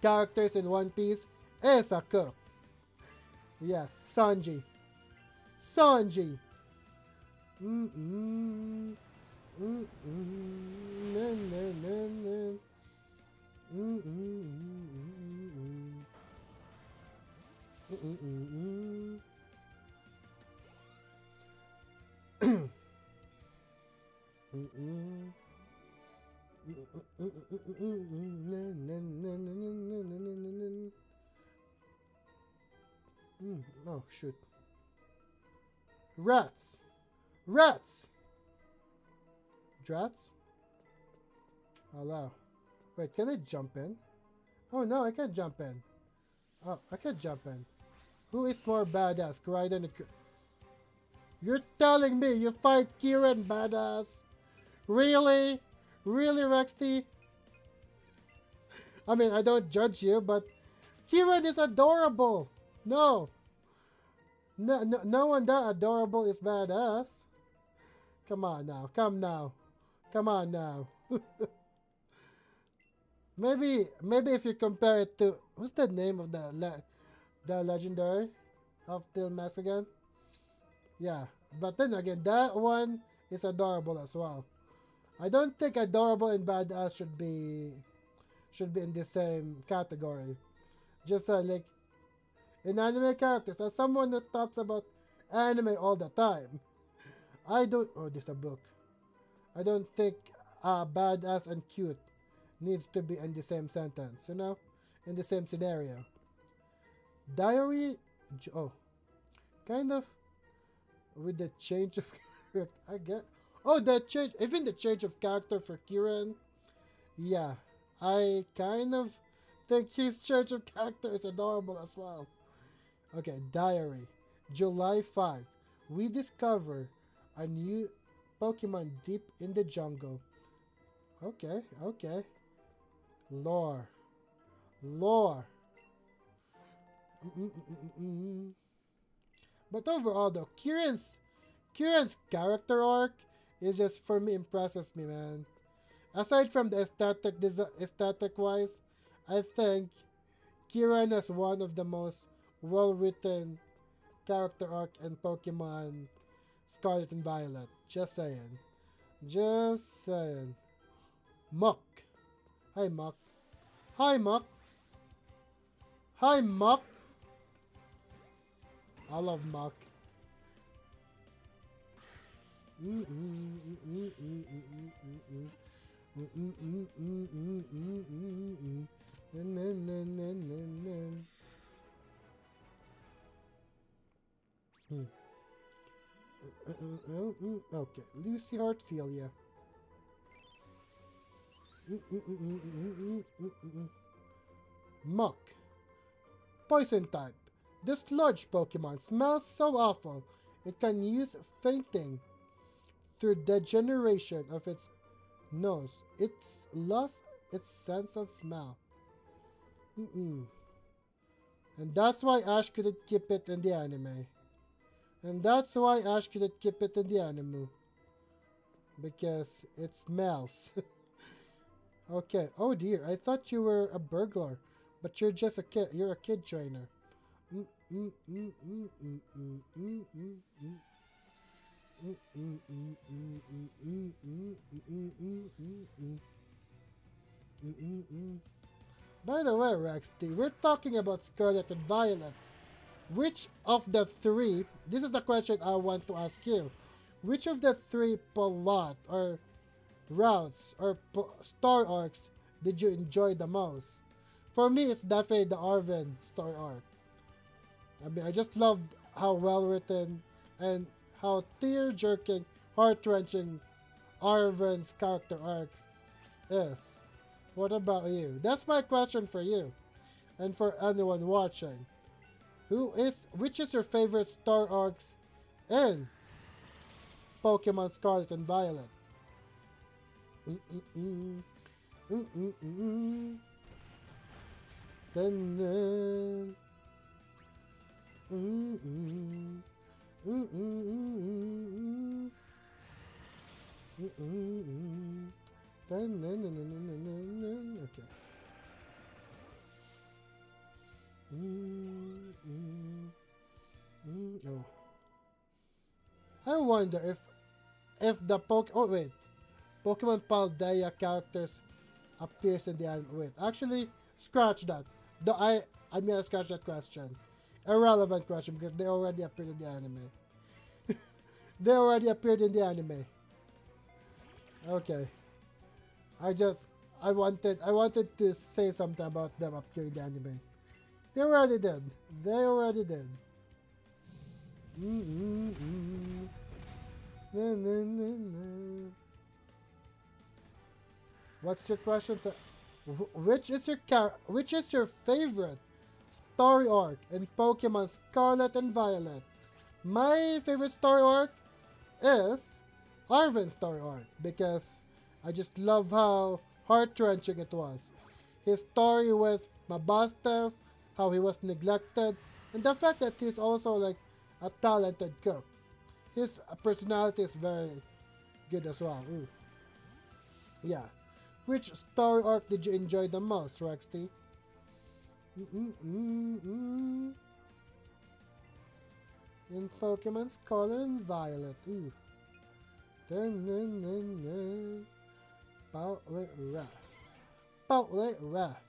characters in One Piece is a cook. Yes, Sanji. Sanji. Oh, shoot. Rats! Rats! Drats? Hello. Wait, can I jump in? Oh no, I can't jump in. Oh, I can't jump in. Who is more badass, Raiden or... You're telling me you fight Kieran badass? Really? Really, Rexty? I mean, I don't judge you, but Kieran is adorable. No. No one that adorable is badass. Come on now. Come on now. Maybe if you compare it to what's the name of the legendary of the mask again? Yeah, but then again, that one is adorable as well. I don't think adorable and badass should be in the same category. Just like in anime characters, as someone who talks about anime all the time, I don't. Oh, this is a book. I don't think badass and cute needs to be in the same sentence. You know, in the same scenario. Diary. Oh, kind of with the change of character. I get. Oh, the change. Even the change of character for Kiran. Yeah, I kind of think his change of character is adorable as well. Okay, diary. July 5. We discover a new Pokemon deep in the jungle. Okay, okay. Lore. Lore. Mm-mm-mm-mm. But overall though, Kiran's character arc is just for me impresses me, man. Aside from the aesthetic wise, I think Kiran is one of the most well written character arc in Pokemon Scarlet and Violet. Just saying. Just saying. Muck. Hi Muck. Hi Muck. Hi Muck. I love Muck. Okay, Lucy Heartfilia. Muck. Poison type. The sludge Pokemon smells so awful it can use fainting through degeneration of its nose. It's lost its sense of smell. And that's why Ash couldn't keep it in the anime. And that's why Ash couldn't keep it in the anime. Because it smells. Okay. Oh dear, I thought you were a burglar. But you're just a kid. You're a kid trainer. By the way, Rexty, we're talking about Scarlet and Violet. Which of the three, this is the question I want to ask you. Which of the three plot or routes or story arcs did you enjoy the most? For me, it's definitely the Arven story arc. I mean, I just loved how well written and how tear-jerking, heart-wrenching Arven's character arc is. What about you? That's my question for you, and for anyone watching. Which is your favorite star arcs in Pokemon Scarlet and Violet? Dun, okay. Oh. I wonder if the Pokemon Paldea characters appears in the anime. Wait, actually, scratch that. I'm gonna scratch that question. Irrelevant question because they already appeared in the anime. They already appeared in the anime. Okay. I wanted to say something about them appearing in the anime. They already did. They already did. What's your question? So, which is your favorite story arc in Pokemon Scarlet and Violet? My favorite story arc is Arven's story arc because I just love how heart-wrenching it was. His story with Mabastev, how he was neglected, and the fact that he's also like a talented cook. His personality is very good as well. Ooh. Yeah. Which story arc did you enjoy the most, Rexty? In Pokemon Scarlet and Violet. Ooh. Dun, dun, dun, dun. Outlet Wrath. Outlet Wrath.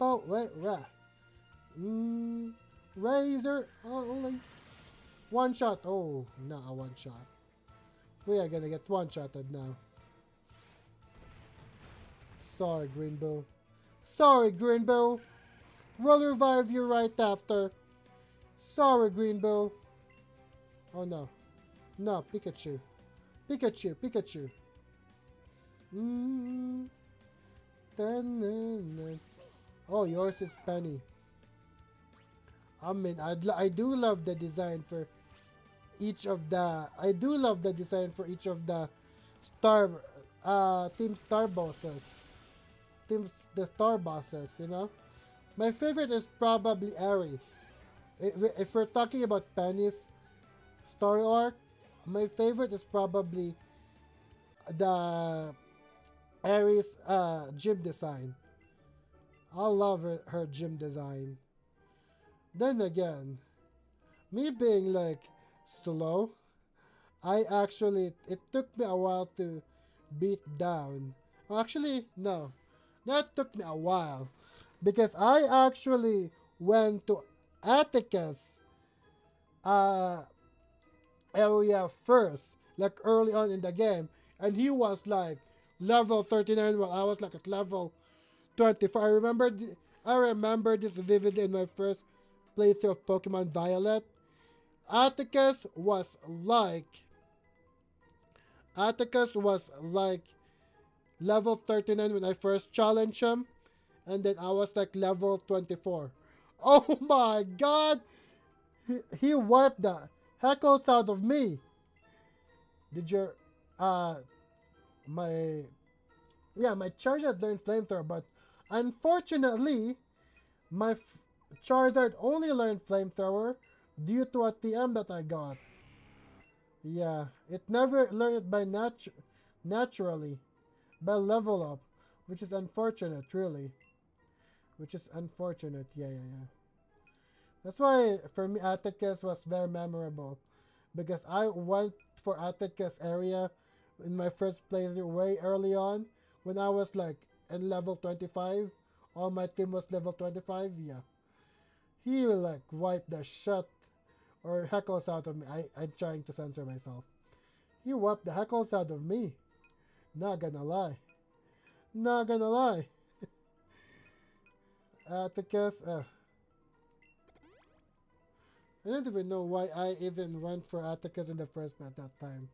Outlet Wrath. Razor only. One shot. Oh, not a one shot. We are gonna get one shotted now. Sorry, Greenbow. Sorry, Greenbow. We'll revive you right after. Sorry, Greenbow. Oh no. No, Pikachu. Pikachu, Pikachu. Oh, yours is Penny. I mean, I do love the design for each of the. I do love the design for each of the star, team star bosses. The star bosses, you know. My favorite is probably Airy. If we're talking about Penny's story arc, my favorite is probably the Aries gym design. I love her gym design. Then again, me being like slow, it took me a while to beat down. Well, actually, no, that took me a while because I actually went to Atticus area first, like early on in the game, and he was like level 39 while I was like at level 24. I remember this vividly in my first playthrough of Pokemon Violet. Atticus was like Atticus was like level 39 when I first challenged him, and then I was like level 24. Oh my god! He wiped the heckles out of me. Did your my my Charizard learned Flamethrower, but unfortunately my Charizard only learned Flamethrower due to a TM that I got. Yeah, it never learned it by naturally by level up, which is unfortunate, really. Which is unfortunate. Yeah. That's why for me Atticus was very memorable because I went for Atticus area in my first playthrough way early on when I was like in level 25. All my team was level 25. Yeah, he will like wipe the shit or heckles out of me. I'm trying to censor myself. He wiped the heckles out of me. Not gonna lie. Not gonna lie. Atticus, I don't even know why I even went for Atticus in the first place at that time.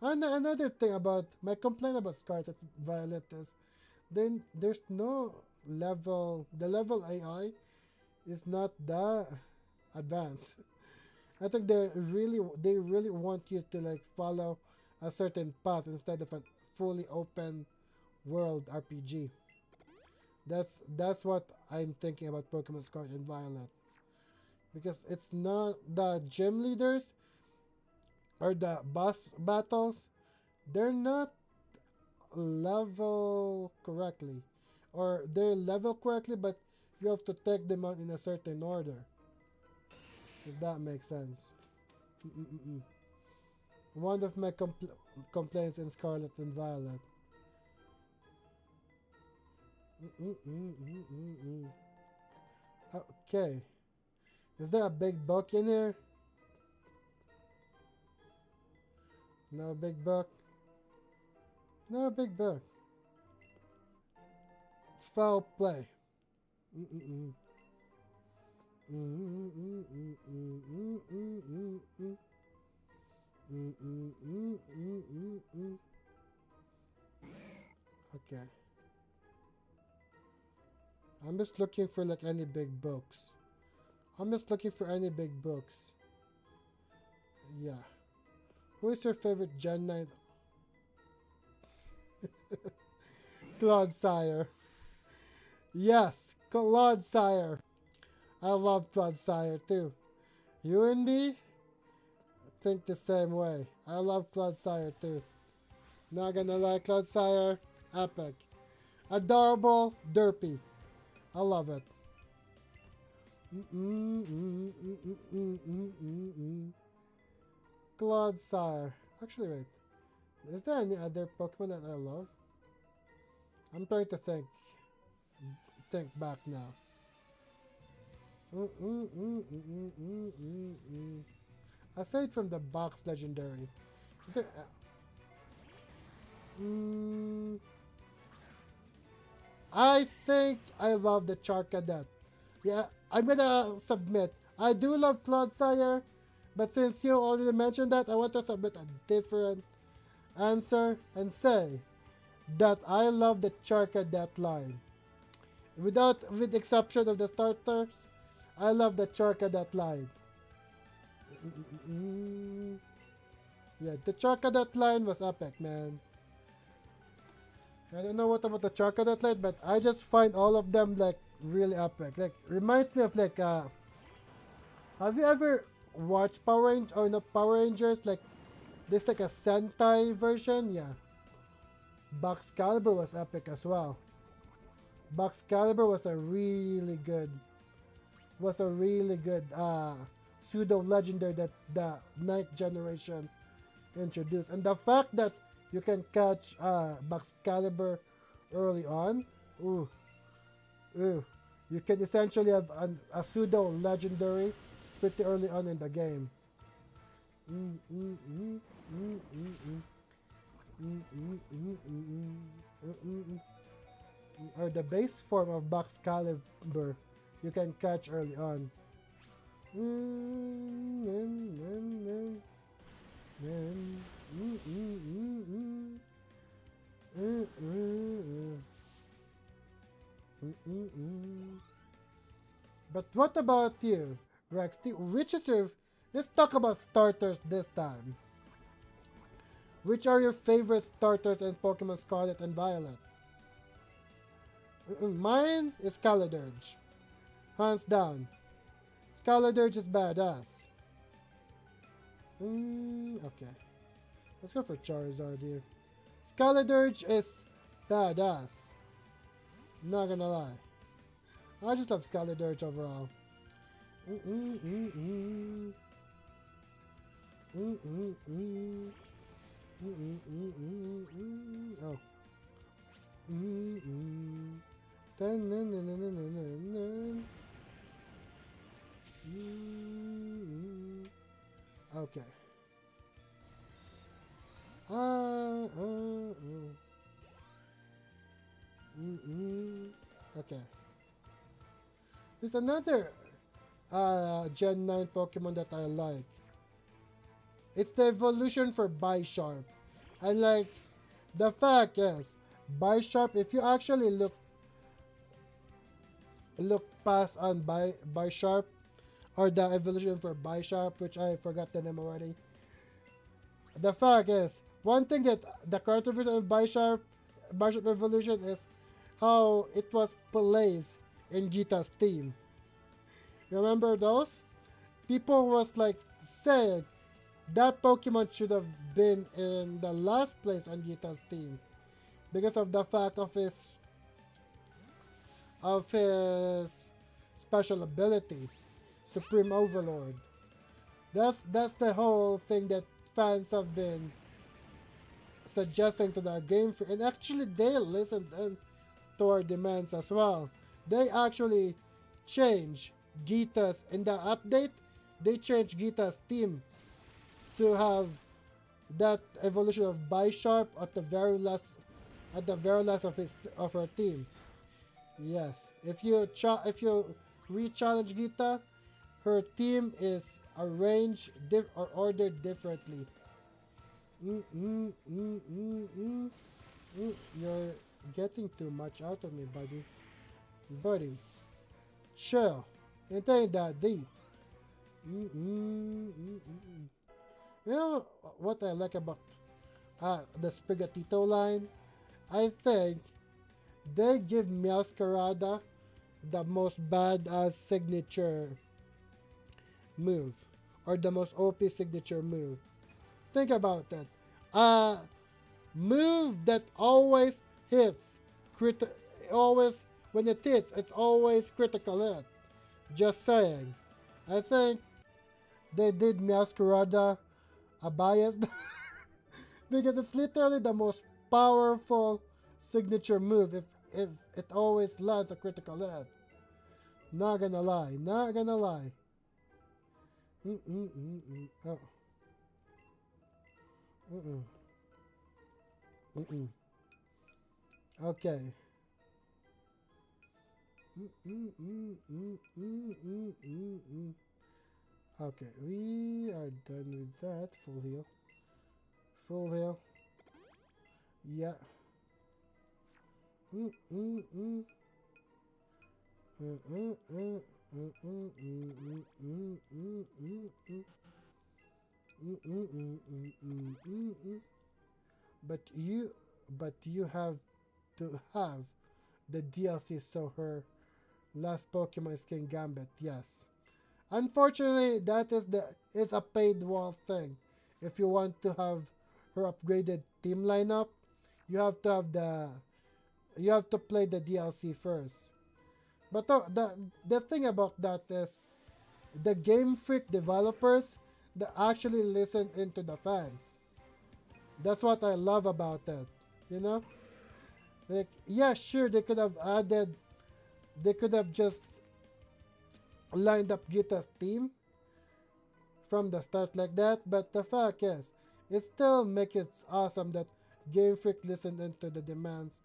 And another thing about my complaint about Scarlet Violet is then there's no level. The level AI is not that advanced. I think they really want you to like follow a certain path instead of a fully open world RPG. That's what I'm thinking about Pokemon Scarlet and Violet. Because it's not the gym leaders or the boss battles, they're not level correctly. Or they're level correctly, but you have to take them out in a certain order. If that makes sense. Mm-mm-mm. One of my complaints in Scarlet and Violet. Okay. Is there a big book in here? No big book. No big book. Foul play. Okay. I'm just looking for like any big books. I'm just looking for any big books. Yeah. Who is your favorite Gen 9? Claude Sire. Yes, Claude Sire. I love Clodsire too. You and me think the same way. I love Clodsire too. Not gonna lie, Clodsire, epic. Adorable, derpy. I love it. Clodsire. Actually, wait. Is there any other Pokemon that I love? I'm trying to think back now. Aside from the box legendary, is there, I think I love the Charcadet. Yeah, I'm gonna submit. I do love Clodsire, but since you already mentioned that, I want to submit a different answer and say that I love the Charcadet line. With exception of the starters, I love the Charcadet line. Yeah, the Charcadet line was epic, man. I don't know what about the Charcadet line, but I just find all of them like really epic. Like reminds me of like have you ever watched Power Rangers or no Power Rangers? Like there's like a Sentai version, yeah. Baxcalibur was epic as well. Baxcalibur was a really good pseudo legendary that the ninth generation introduced. And the fact that you can catch Baxcalibur early on, you can essentially have a pseudo legendary pretty early on in the game. Or the base form of Baxcalibur you can catch early on. But what about you, Rex? Which is your... Let's talk about starters this time. Which are your favorite starters in Pokemon Scarlet and Violet? Mine is Scaladirge. Hands down. Scaladirge is badass. Okay. Let's go for Charizard here. Scaladirge is badass. Not gonna lie. I just love Scaladirge overall. Oh. Okay. Okay. There's another Gen 9 Pokemon that I like. It's the evolution for Bisharp. And like, the fact is, Bisharp, if you actually look past on Bisharp, or the evolution for Bisharp, which I forgot the name already. The fact is, one thing that the controversy of Bisharp evolution is how it was placed in Gita's team. Remember those? People was like saying that Pokemon should have been in the last place on Gita's team because of the fact of his special ability, Supreme Overlord. That's the whole thing that fans have been suggesting to the Game Freak, and actually they listened to our demands as well. They actually changed Gita's in the update. They changed Gita's team to have that evolution of Bisharp at the very last of her team. Yes, if you re-challenge Gita, her team is arranged or ordered differently. You're getting too much out of me, buddy. Chill. It ain't that deep. You know what I like about the Sprigatito line? I think they give Meowscarada the most badass signature move or the most OP signature move. Think about that. Move that always hits, always when it hits, it's always critical hit. Just saying. I think they did Masquerada a bias because it's literally the most powerful signature move if it always lands a critical hit. Not gonna lie, not gonna lie. Oh. Okay. Okay, we are done with that. Full heal. Full heal. Yeah. But you have to have the DLC so her last Pokemon is King Gambit. Yes. Unfortunately, it's a paid wall thing. If you want to have her upgraded team lineup, you have to have you have to play the DLC first. But the thing about that is the Game Freak developers that actually listen into the fans. That's what I love about it. You know? Like, yeah, sure, they could have just lined up Gita's team from the start like that, but the fact is, it still makes it awesome that Game Freak listened into the demands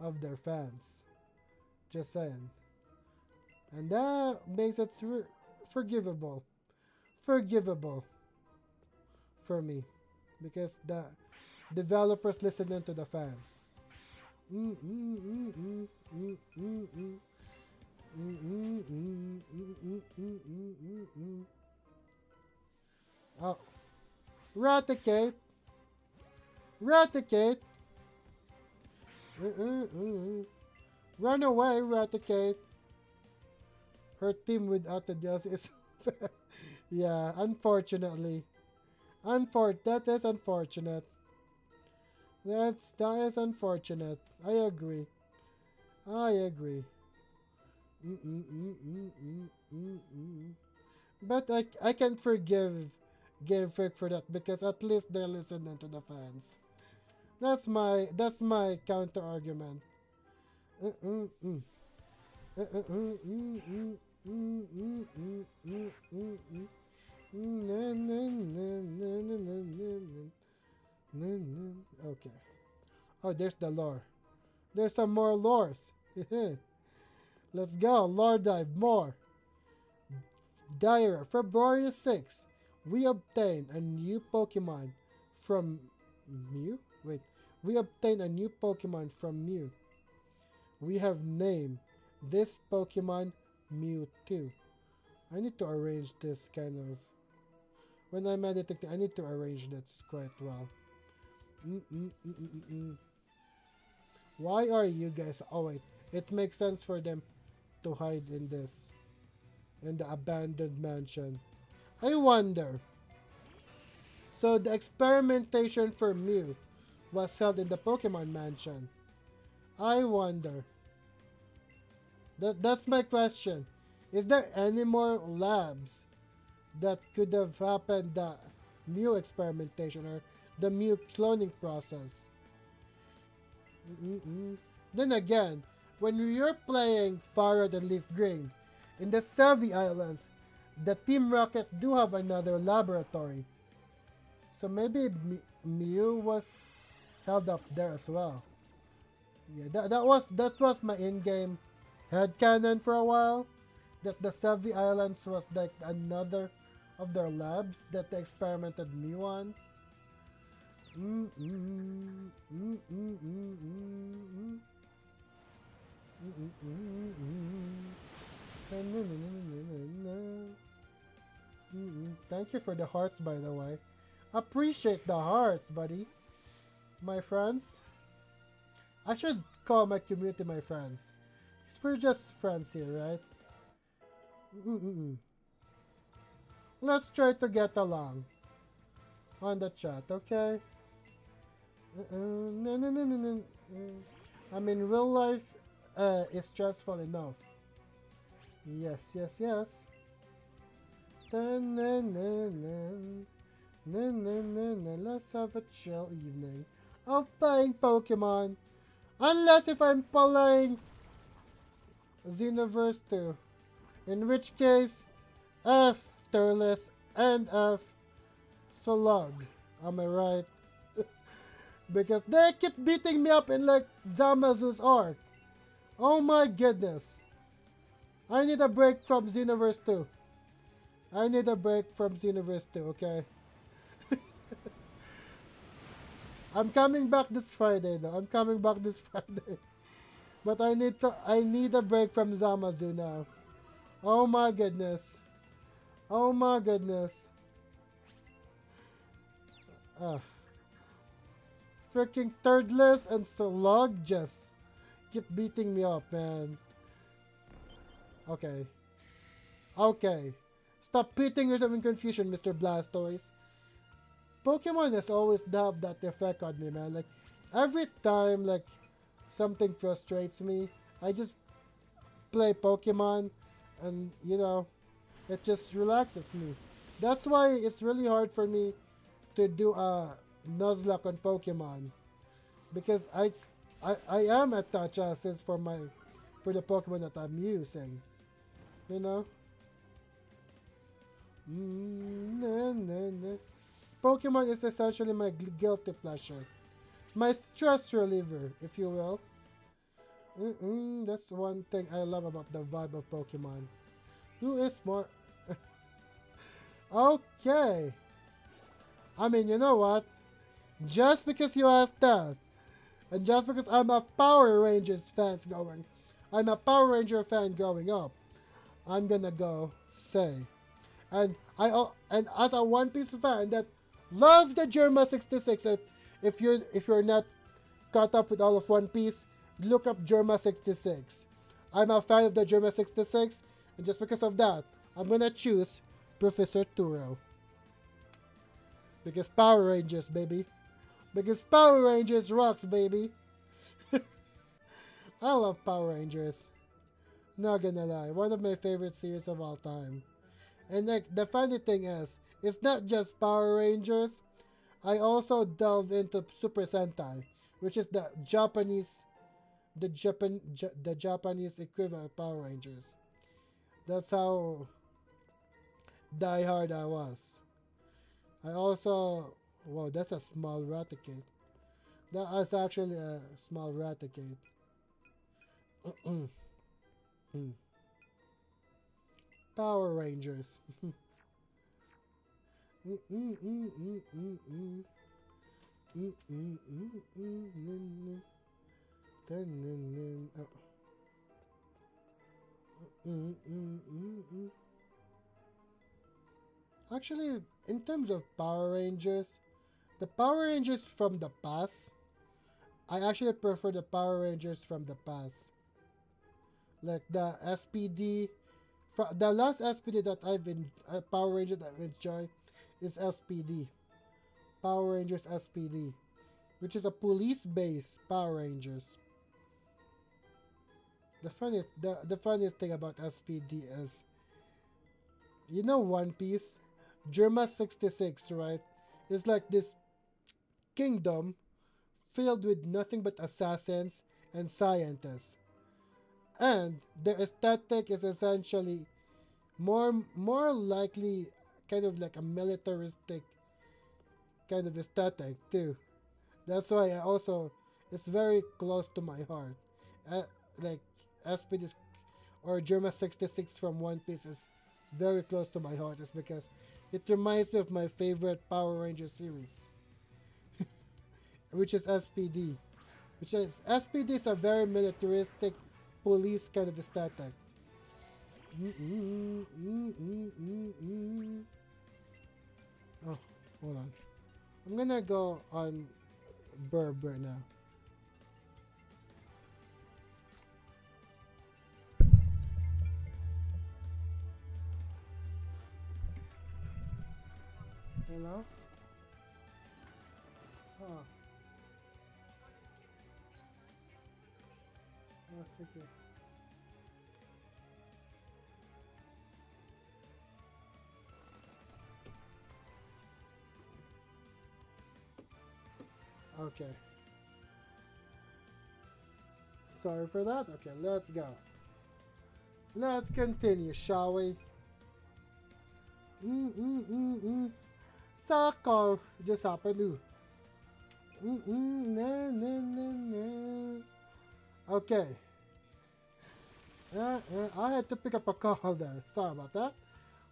of their fans. Just saying. And that makes it forgivable. Forgivable for me. Because the developers listen into the fans. Oh. Raticate. Raticate. Run away, Raticate. Her team without the DLC is... yeah, unfortunately. That is unfortunate. That is unfortunate. I agree. I agree. But I can forgive Game Freak for that because at least they're listening to the fans. That's my counter argument. Okay. Oh, there's the lore. There's some more lores. Let's go. Lore dive more. Diary, February 6th. We obtain a new Pokemon from Mew? Wait. We obtain a new Pokemon from Mew. We have named this Pokemon Mewtwo. I need to arrange this kind of... When I'm editing, I need to arrange this quite well. Why are you guys... Oh wait, it makes sense for them to hide in this. In the abandoned mansion. I wonder. So the experimentation for Mew was held in the Pokemon mansion. I wonder. That's my question. Is there any more labs that could have happened the Mew experimentation or the Mew cloning process? Then again, when you're playing Fire and Leaf Green, in the Savvy Islands, the Team Rocket do have another laboratory. So maybe Mew was held up there as well. Yeah, that was my in-game headcanon for a while. That the Savvy Islands was like another of their labs that they experimented Mew on. Thank you for the hearts, by the way. Appreciate the hearts, buddy. My friends. I should call my community my friends. we're just friends here, right? Let's try to get along on the chat, okay? No. I mean, real life is stressful enough. Yes. Let's have a chill evening of playing Pokemon. Unless if I'm playing Xenoverse 2. In which case, F Turles and F Slug. Am I right? Because they keep beating me up in like Zamazu's arc. Oh my goodness. I need a break from Xenoverse 2. I need a break from Xenoverse 2, okay? I'm coming back this Friday though. I'm coming back this Friday. But I need a break from Zamazu now. Oh my goodness. Oh my goodness. Freaking Thirdless and Slug just keep beating me up, man. Okay. Okay. Stop pitting yourself in confusion, Mr. Blastoise. Pokemon has always have that effect on me, man. Like, every time, like, something frustrates me, I just play Pokemon and, you know, it just relaxes me. That's why it's really hard for me to do a Nuzlocke on Pokemon. Because I am at touch assist for the Pokemon that I'm using. You know? Pokemon is essentially my guilty pleasure. My stress reliever, if you will. That's one thing I love about the vibe of Pokemon. Who is more... Okay. I mean, you know what? Just because you asked that, and just because I'm a Power Rangers I'm a Power Ranger fan growing up, I'm gonna go say, and as a One Piece fan that loves the Germa 66, if you're not caught up with all of One Piece, look up Germa 66. I'm a fan of the Germa 66, and just because of that, I'm gonna choose Professor Turo. Because Power Rangers, baby. Because Power Rangers rocks, baby. I love Power Rangers. Not gonna lie, one of my favorite series of all time. And like the funny thing is, it's not just Power Rangers. I also delve into Super Sentai, which is the Japanese equivalent of Power Rangers. That's how diehard I was. I also... Whoa, that's a small Raticate. That is actually a small Raticate. Power Rangers. Actually, in terms of Power Rangers, the Power Rangers from the past, I actually prefer the Power Rangers from the past. Like the SPD, the last SPD that Power Ranger that I've enjoyed is SPD. Power Rangers SPD, which is a police-based Power Rangers. The funniest thing about SPD is, you know, One Piece, Germa 66, right? It's like this kingdom filled with nothing but assassins and scientists. And their aesthetic is essentially more likely kind of like a militaristic kind of aesthetic too. That's why it's very close to my heart. Like SPD or Germa 66 from One Piece is very close to my heart, is because it reminds me of my favorite Power Ranger series, which is SPD. SPD is a very militaristic police kind of aesthetic. Oh, hold on. I'm gonna go on Burb right now. You know? Huh. That's okay. Okay. Sorry for that. Okay, let's go. Let's continue, shall we? Saka just happened to. Na, na, na, na. Okay. I had to pick up a call there. Sorry about that.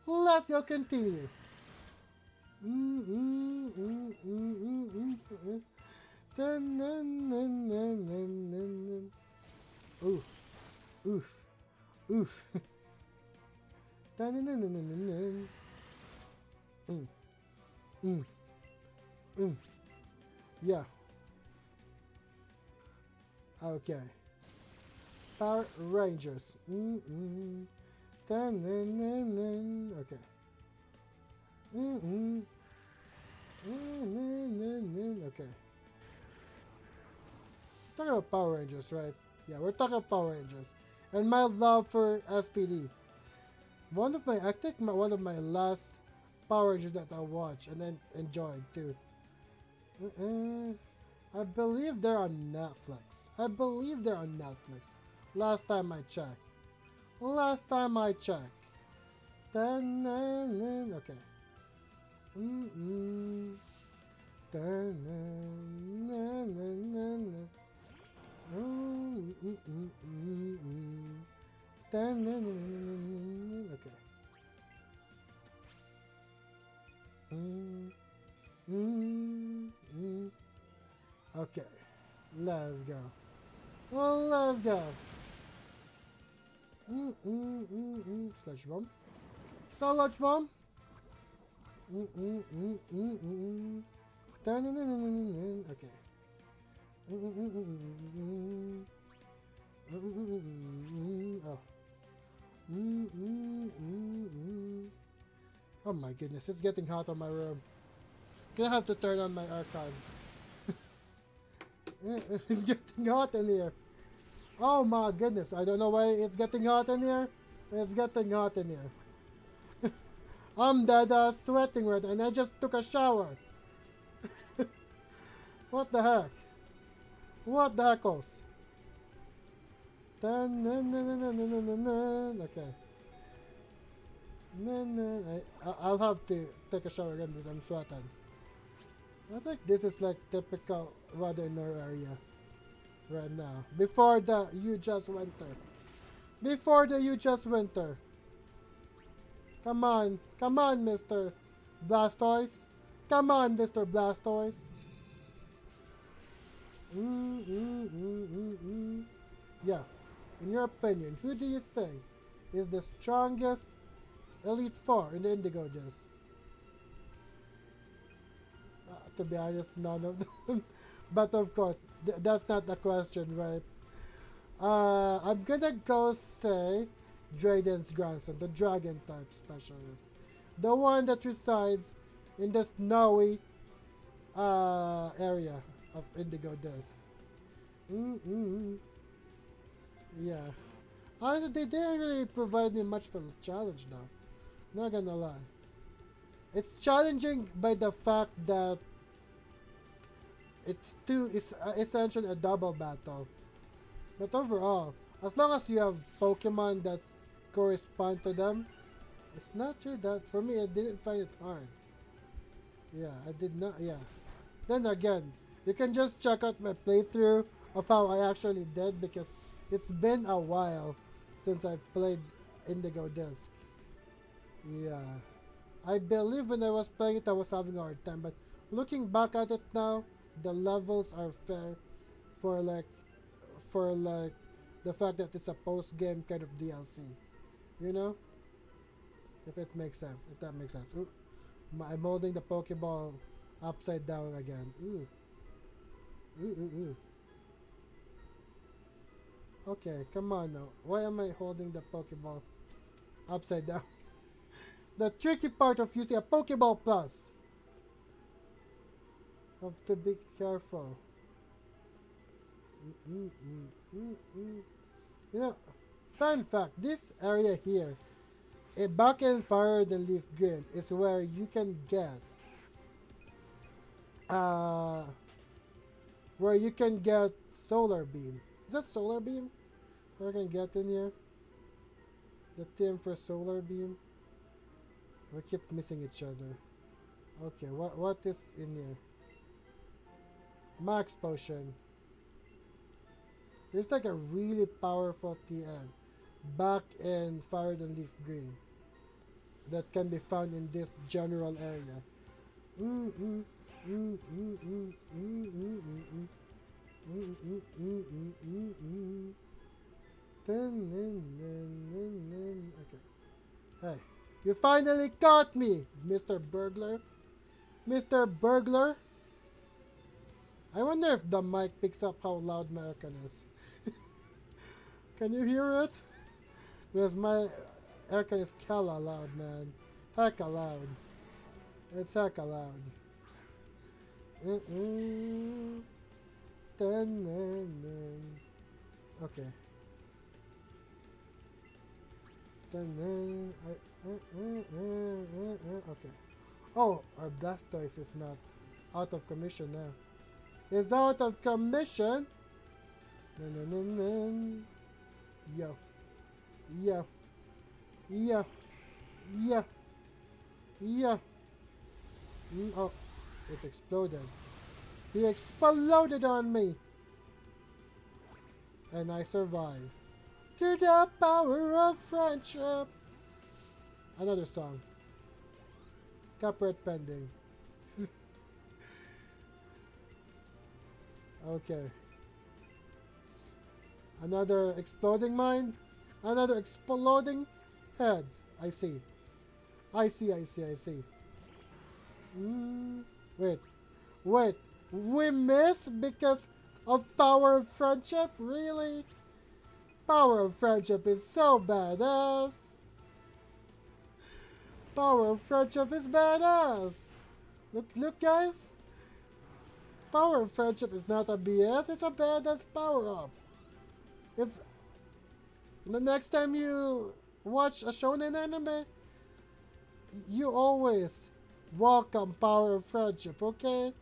Let's go continue. Oof. Oof. Oof. Yeah. Okay. Power Rangers. Okay. Okay. Talking about Power Rangers, right? Yeah, we're talking about Power Rangers. And my love for SPD. I think one of my last Power Rangers that I watched and then enjoyed too. I believe they're on Netflix. Last time I checked. Okay. Okay. Okay. Let's go. Let's go. Slash bomb. Slash bomb. Okay. Oh. Oh my goodness, it's getting hot on my room. Gonna have to turn on my archive. It's getting hot in here. Oh my goodness, I don't know why it's getting hot in here. It's getting hot in here. I'm dead sweating right now, and I just took a shower. What the heck? What the heckles? Okay. I'll have to take a shower again because I'm sweating. I think this is like typical weather in our area right now. Before the huge winter. Come on, Mr. Blastoise. Come on, Mr. Blastoise. Yeah. In your opinion, who do you think is the strongest Elite Four in the Indigo Disc? To be honest, none of them. But of course, that's not the question, right? I'm gonna go say Drayden's grandson, the Dragon type specialist. The one that resides in the snowy area of Indigo Disc. Yeah. Honestly, they didn't really provide me much for the challenge though. Not gonna lie. It's challenging by the fact that it's essentially a double battle. But overall, as long as you have Pokemon that correspond to them, it's not true that for me I didn't find it hard. Yeah, I did not. Yeah. Then again, you can just check out my playthrough of how I actually did because it's been a while since I played Indigo Disc. Yeah. I believe when I was playing it I was having a hard time, but looking back at it now, the levels are fair for like the fact that it's a post-game kind of DLC. You know? If it makes sense. If that makes sense. Ooh, I'm holding the Pokeball upside down again. Ooh. Ooh. Okay, come on now. Why am I holding the Pokeball upside down? The tricky part of using a Pokeball Plus Have to be careful. You know, fun fact, this area here, back in Fire the Leaf Green, is where you can get, uh, Solar Beam. Is that Solar Beam? Where I can get in here? The team for Solar Beam? We keep missing each other. Okay, what is in here? Max Potion. There's like a really powerful TM back in Fire and Leaf Green that can be found in this general area. Okay. Hey, you finally caught me, Mr. Burglar. Mr. Burglar. I wonder if the mic picks up how loud American is. Can you hear it? Because my aircon is hella loud, man. Hecka loud. It's hecka loud. Okay. Okay. Oh, our Blastoise is not out of commission now. It's out of commission. Yo. Yo. Yo. Yo. Yo. Oh, it exploded. He exploded on me. And I survived. To the power of friendship. Another song. Copyright pending. Okay. Another exploding mind. Another exploding head. I see. I see. Wait. Wait. We missed because of power of friendship? Really? Power of friendship is so badass. Power of friendship is badass. Look, guys. Power of friendship is not a BS. It's a badass power up. If the next time you watch a shonen anime, you always welcome power of friendship. Okay.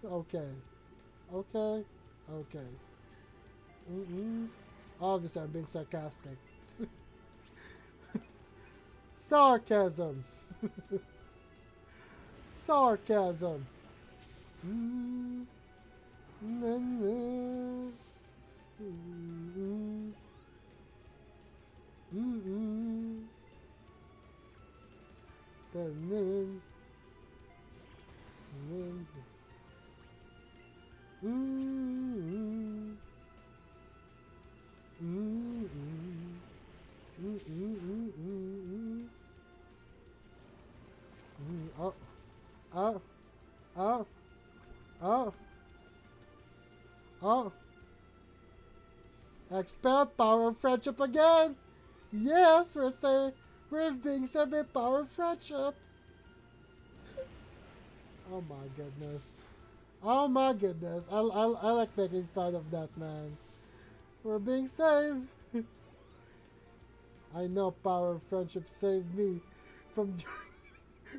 Okay. Okay. Okay. Obviously, I'm being sarcastic. Sarcasm. Sarcasm. Oh, oh, oh, oh, oh. Expelled power of friendship again. Yes, we're being saved by power of friendship. Oh my goodness. Oh my goodness. I like making fun of that, man. We're being saved. I know power of friendship saved me from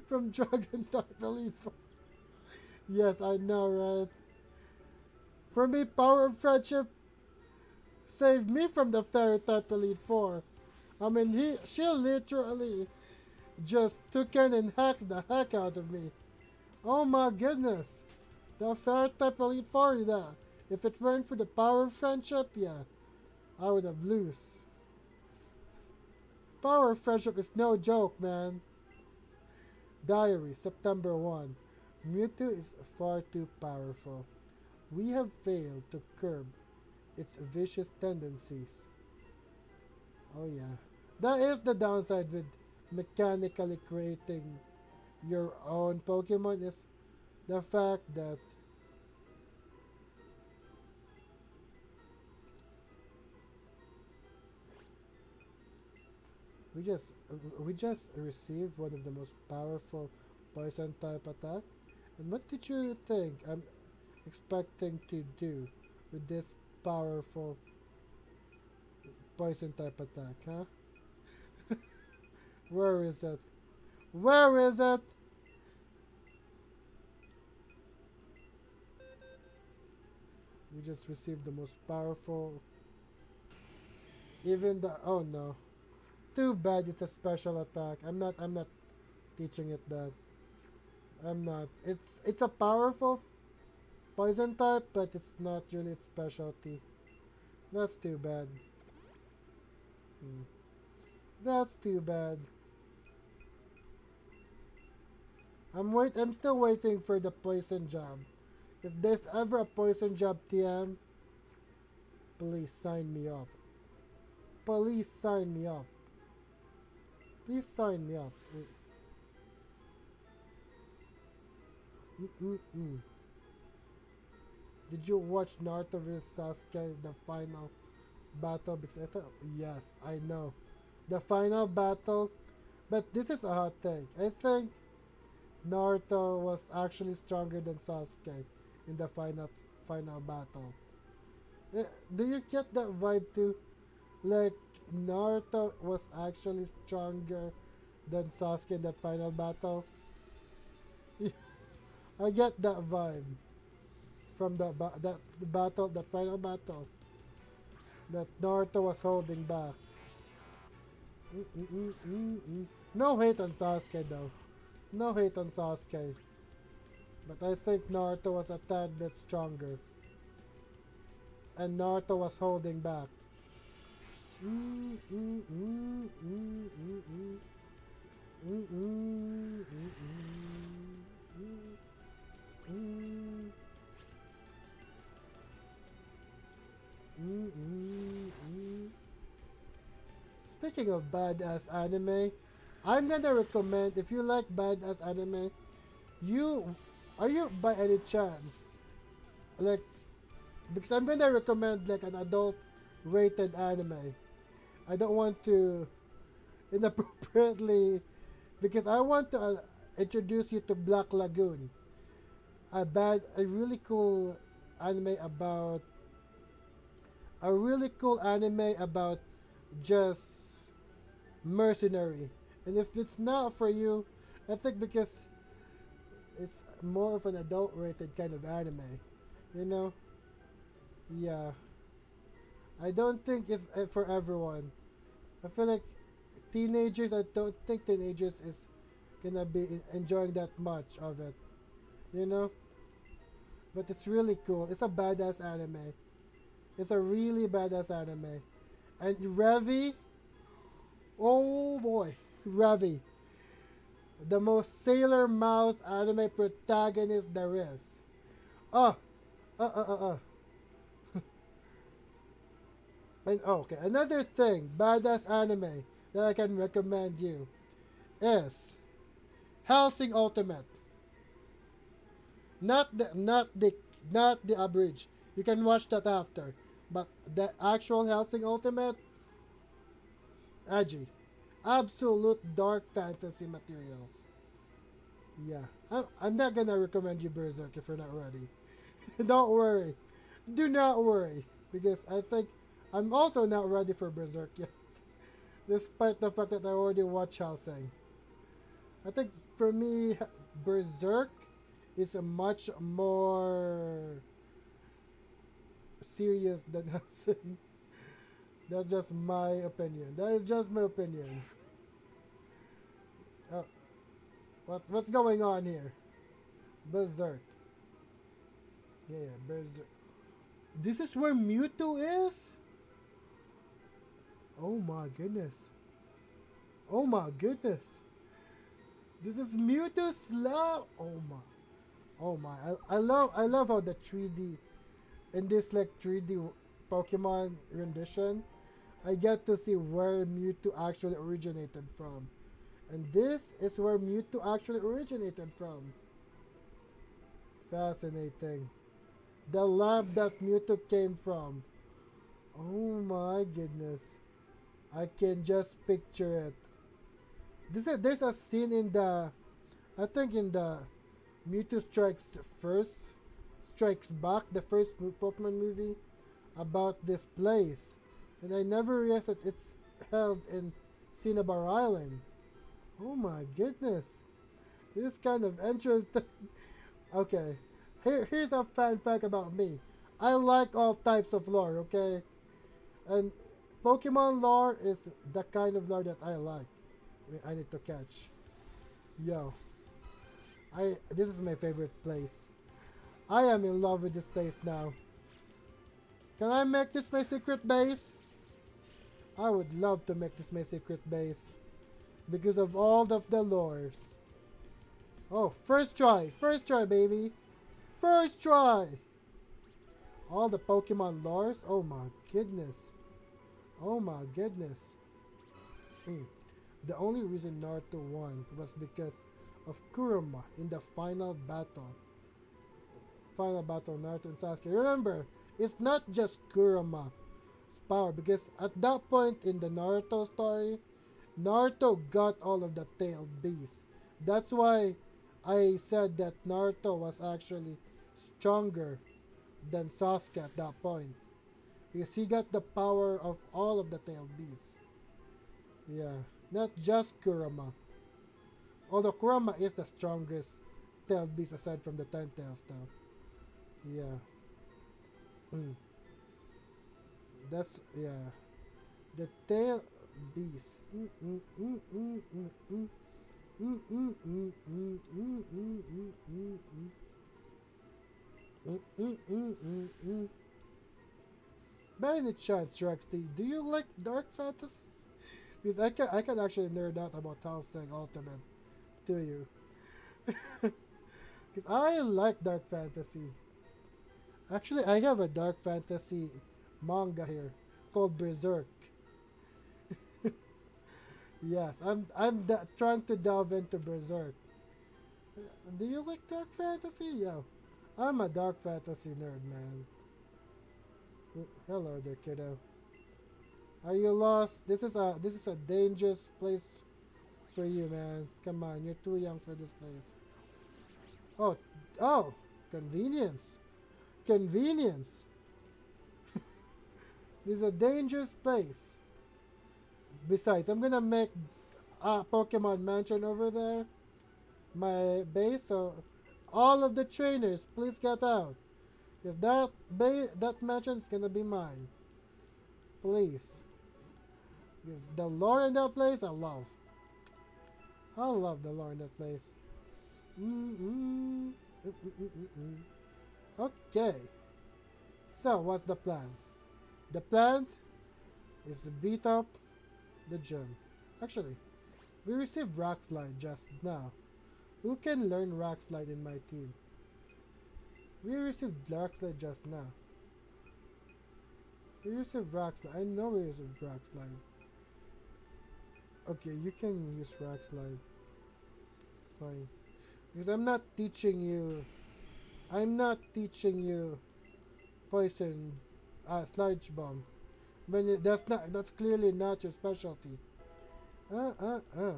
from Dragon Type Elite Four. Yes, I know, right? For me, power of friendship saved me from the Fairy Type Elite Four. I mean, she literally just took in and hacked the heck out of me. Oh my goodness. The Fairy Type Elite Four, yeah. If it weren't for the power of friendship, yeah, I would have lost. Power of friendship is no joke, man. Diary, September 1. Mewtwo is far too powerful. We have failed to curb its vicious tendencies. Oh yeah. That is the downside with mechanically creating your own Pokemon, is the fact that we just received one of the most powerful poison type attack, And what did you think I'm expecting to do with this powerful poison type attack, huh? Where is it? Where is it? We just received the most powerful. Even the oh no. Too bad it's a special attack. I'm not teaching it that. I'm not. It's a powerful poison type, but it's not really its specialty. That's too bad. Hmm. That's too bad. I'm still waiting for the poison job. If there's ever a poison job TM, please sign me up. Please sign me up. Please sign me up. Mm-mm-mm. Did you watch Naruto vs Sasuke, the final battle? Because I thought, yes, I know. The final battle, but this is a hot take. I think Naruto was actually stronger than Sasuke in the final battle. Do you get that vibe too? Like Naruto was actually stronger than Sasuke in that final battle. I get that vibe from that final battle that Naruto was holding back. No hate on Sasuke though. No hate on Sasuke. But I think Naruto was a tad bit stronger. And Naruto was holding back. Speaking of badass anime, I'm gonna recommend if you like badass anime, you are you by any chance like because I'm gonna recommend like an adult rated anime. I don't want to inappropriately because I want to introduce you to Black Lagoon, a really cool anime about just mercenary. And if it's not for you, I think because it's more of an adult rated kind of anime, you know? Yeah. I don't think it's for everyone. I feel like I don't think teenagers is gonna be enjoying that much of it, you know? But it's really cool. It's a badass anime. It's a really badass anime. And Revi, oh boy, Revi, the most Sailor Mouth anime protagonist there is. Oh, uh, uh, uh, uh. And oh, okay, another thing, badass anime that I can recommend you is Hellsing Ultimate. Not the abridged. You can watch that after. But the actual Hellsing Ultimate, edgy. Absolute dark fantasy materials. Yeah. I'm not gonna recommend you Berserk if you're not ready. Don't worry. Do not worry. Because I think I'm also not ready for Berserk yet. Despite the fact that I already watched Hellsing. I think for me, Berserk is a much more serious than Hellsing. That's just my opinion. That is just my opinion. Uh, what's going on here? Berserk. Yeah, Berserk. This is where Mewtwo is? Oh my goodness. Oh my goodness. This is Mewtwo Slab. Oh my. Oh my. I love how the 3D in this like 3D Pokemon rendition, I get to see where Mewtwo actually originated from. And this is where Mewtwo actually originated from. Fascinating. The lab that Mewtwo came from. Oh my goodness. I can just picture it. There's a scene in the I think in the Mewtwo Strikes Back, the first Pokemon movie about this place. And I never realized that it's held in Cinnabar Island. Oh my goodness. This is kind of interesting. Okay. Here's a fun fact about me. I like all types of lore, okay? And Pokemon lore is the kind of lore that I like. Wait, I need to catch. Yo. This is my favorite place. I am in love with this place now. Can I make this my secret base? I would love to make this my secret base. Because of all of the lores. Oh, first try, baby. First try. All the Pokemon lores. Oh my goodness. Oh my goodness. The only reason Naruto won was because of Kurama in the final battle. Naruto and Sasuke. Remember, it's not just Kurama's power, because at that point in the Naruto story, Naruto got all of the tailed beasts. That's why I said that Naruto was actually stronger than Sasuke at that point. Because he got the power of all of the tailed beasts. Yeah, not just Kurama. Although Kurama is the strongest tailed beast aside from the Ten Tails though. Yeah. That's, yeah. The tail beast. By any chance, Rexty, do you like dark fantasy? Because I can actually nerd out about Hellsing Ultimate to you. Because I like dark fantasy. Actually, I have a dark fantasy manga here called Berserk. Yes, I'm trying to delve into Berserk. Do you like dark fantasy? Yeah, I'm a dark fantasy nerd, man. Hello there, kiddo. Are you lost? This is a dangerous place for you, man. Come on, you're too young for this place. Oh, convenience. Convenience. This is a dangerous place. Besides, I'm gonna make a Pokemon mansion over there, my base. So, all of the trainers, please get out, because that mansion is gonna be mine. Please. Because the lore in that place, I love. I love the lore in that place. Okay. So, what's the plan? The plan is to beat up the gym. Actually, we received Rock Slide just now. Who can learn Rock Slide in my team? We received Rock Slide just now. We received Rock Slide. I know we received Rock Slide. Okay, you can use Rock Slide. Fine. Because I'm not teaching you Poison Sludge Bomb. When that's clearly not your specialty. Okay.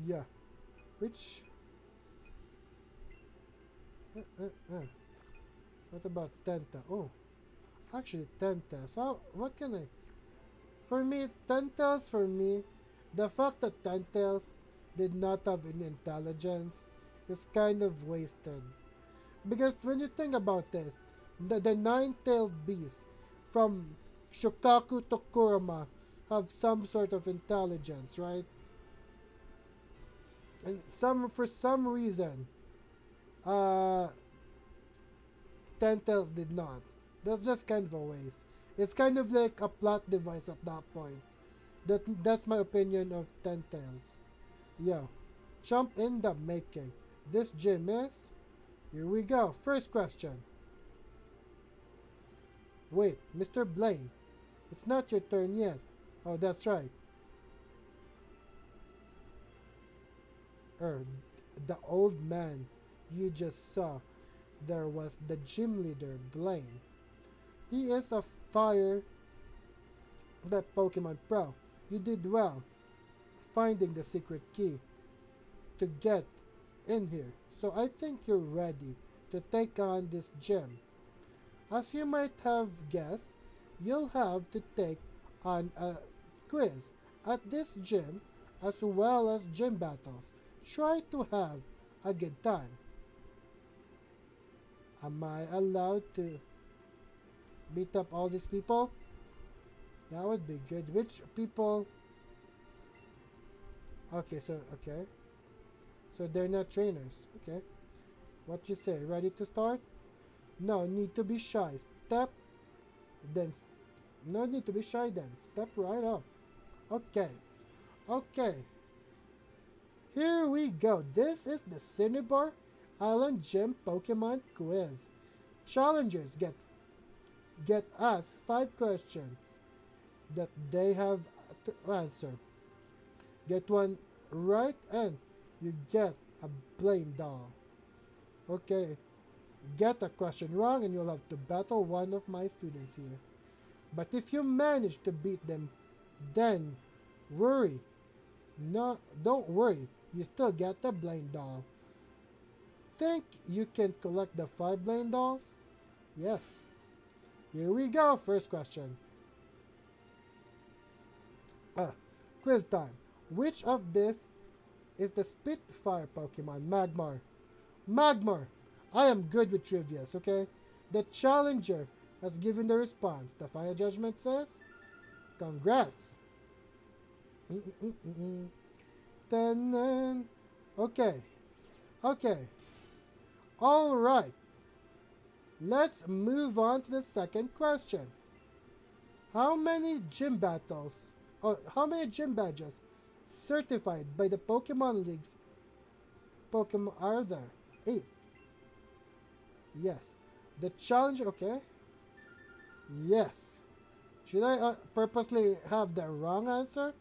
Yeah. Which what about Tenta? Oh, actually Tenta. So what can I? For me, Tentals. For me, the fact that Tentals did not have any intelligence is kind of wasted. Because when you think about this, the nine-tailed beasts from Shokaku to Kurama have some sort of intelligence, right? And for some reason, Ten-Tails did not. That's just kind of a waste. It's kind of like a plot device at that point. That's my opinion of Ten-Tails. Yo, jump in the making. This gym is... Here we go. First question. Wait, Mr. Blaine. It's not your turn yet. Oh, that's right. The old man you just saw. There was the gym leader, Blaine. He is a fire that Pokemon Pro. You did well finding the secret key to get in here. So I think you're ready to take on this gym. As you might have guessed, you'll have to take on a quiz at this gym as well as gym battles. Try to have a good time. Am I allowed to beat up all these people? That would be good. Which people? Okay. So they're not trainers. Okay. What you say? Ready to start? No need to be shy. Step then. No need to be shy then. Step right up. Okay. Okay. Here we go. This is the Cinnabar Island Gym Pokemon Quiz. Challengers get asked 5 questions that they have to answer. Get one right and you get a plain doll. Okay. Get a question wrong and you'll have to battle one of my students here. But if you manage to beat them, then worry. No, don't worry. You still get the blind doll. Think you can collect the 5 blind dolls? Yes. Here we go. First question. Quiz time. Which of this is the Spitfire Pokemon? Magmar. Magmar. I am good with trivias, okay? The challenger has given the response. The final judgment says, congrats. Then, okay. Okay. All right. Let's move on to the second question. How many gym battles, how many gym badges certified by the Pokemon League's Pokemon are there? 8. Yes. The challenge, okay. Yes. Should I purposely have the wrong answer?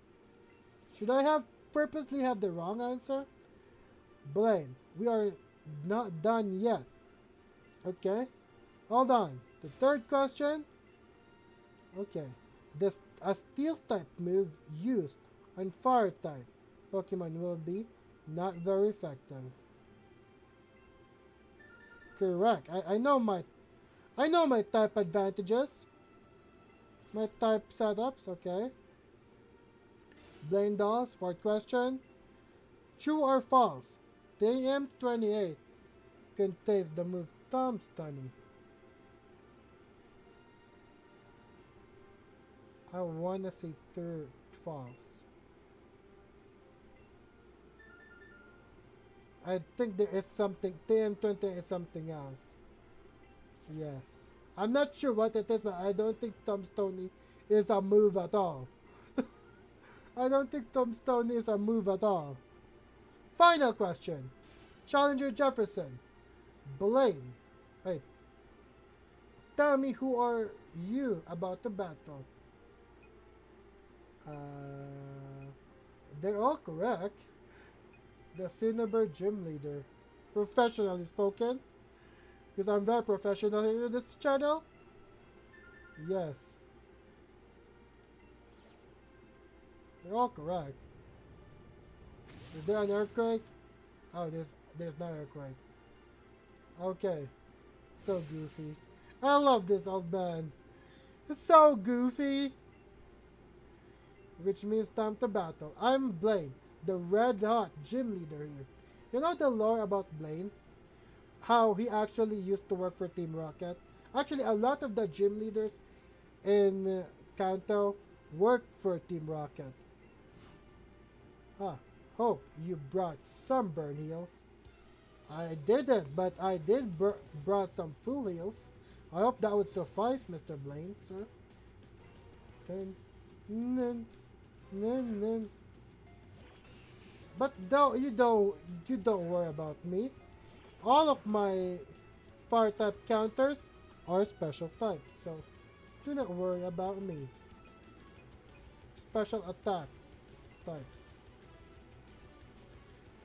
Should I have purposely have the wrong answer? Blaine, we are not done yet. Okay. Hold on. The third question. Okay. A steel type move used on fire type Pokemon will be not very effective. Correct. I know my type advantages. My type setups, okay. Blaine Dolls, fourth question. True or false? TM28 contains the move Thumb Stunning. I wanna say third false. I think there is something, TM28 is something else. Yes. I'm not sure what it is, but I don't think Tombstone is a move at all. I don't think Tombstone is a move at all. Final question. Challenger Jefferson. Blaine. Wait. Tell me who are you about to battle? They're all correct. The Cinnabar gym leader. Professionally spoken. Because I'm very professional here in this channel. Yes. They're all correct. Is there an earthquake? Oh, there's no earthquake. Okay. So goofy. I love this old man. It's so goofy. Which means time to battle. I'm Blaine, the red hot gym leader here. You know the lore about Blaine? How he actually used to work for Team Rocket? Actually, a lot of the gym leaders in Kanto work for Team Rocket. Hope you brought some burn heals. I didn't, but I did brought some full heals. I hope that would suffice, Mr. Blaine, sir. But you don't worry about me. All of my fire type counters are special types, so do not worry about me. Special attack types.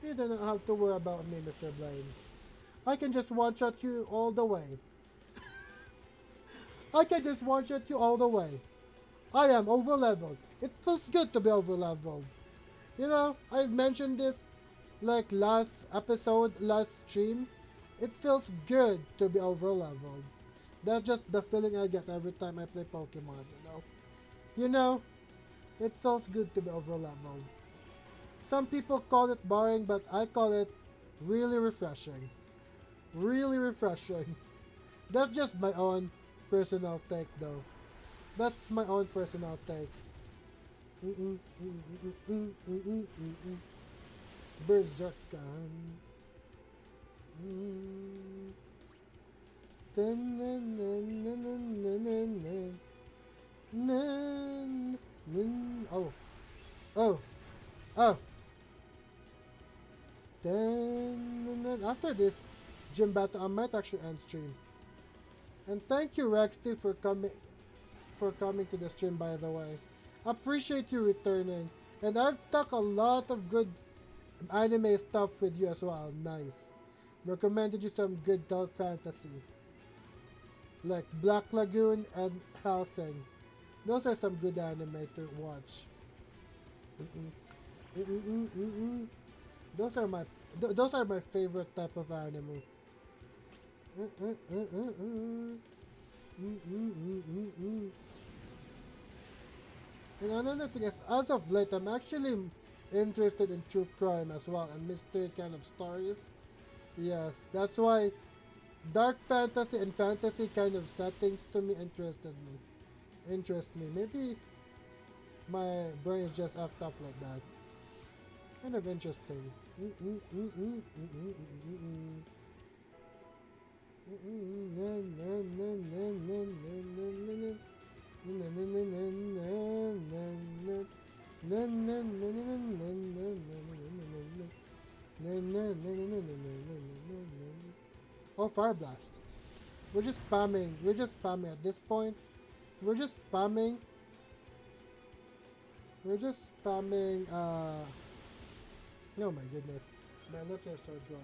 You don't have to worry about me, Mr. Blaine. I can just one-shot you all the way. I can just one-shot you all the way. I am over leveled. It feels good to be over leveled. You know, I mentioned this like last episode, last stream. It feels good to be over leveled. That's just the feeling I get every time I play Pokemon, you know. You know, it feels good to be over leveled. Some people call it boring, but I call it really refreshing. Really refreshing. That's just my own personal take though. That's my own personal take. Berserkan. Oh. Oh. Oh. Then after this gym battle, I might actually end stream. And thank you, Rexty, for coming to the stream. By the way, appreciate you returning. And I've talked a lot of good anime stuff with you as well. Nice. Recommended you some good dark fantasy, like Black Lagoon and Hellsing. Those are some good anime to watch. Those are my favorite type of anime. And another thing is, as of late, I'm actually interested in true crime as well and mystery kind of stories. Yes, that's why dark fantasy and fantasy kind of settings to me interest me. Maybe my brain is just effed up like that. Kind of interesting. Oh, Fire Blast. We're just spamming. We're just spamming at this point. We're just spamming. We're just spamming, oh my goodness. My lips are so dry.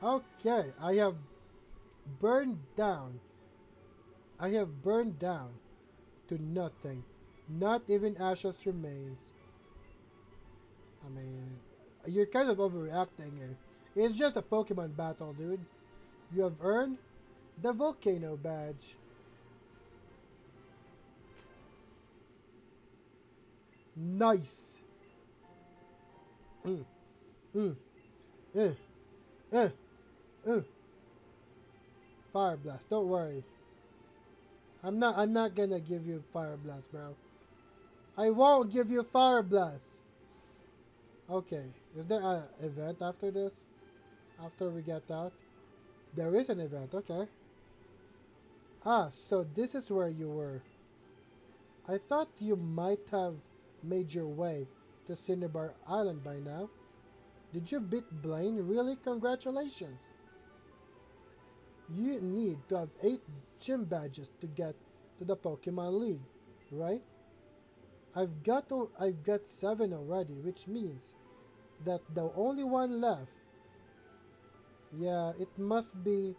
Okay, I have burned down. I have burned down to nothing. Not even ashes remains. I mean, you're kind of overreacting here. It's just a Pokemon battle, dude. You have earned the Volcano Badge. Nice. Mm. Mm. Eh. Eh. Fire Blast. Don't worry. I'm not gonna give you Fire Blast, bro. I won't give you Fire Blast. Okay. Is there an event after this? After we get out? There is an event, okay. Ah, so this is where you were. I thought you might have made your way to Cinnabar Island by now. Did you beat Blaine? Really? Congratulations. You need to have 8 gym badges to get to the Pokemon League, right? I've got 7 already, which means that the only one left. Yeah, it must be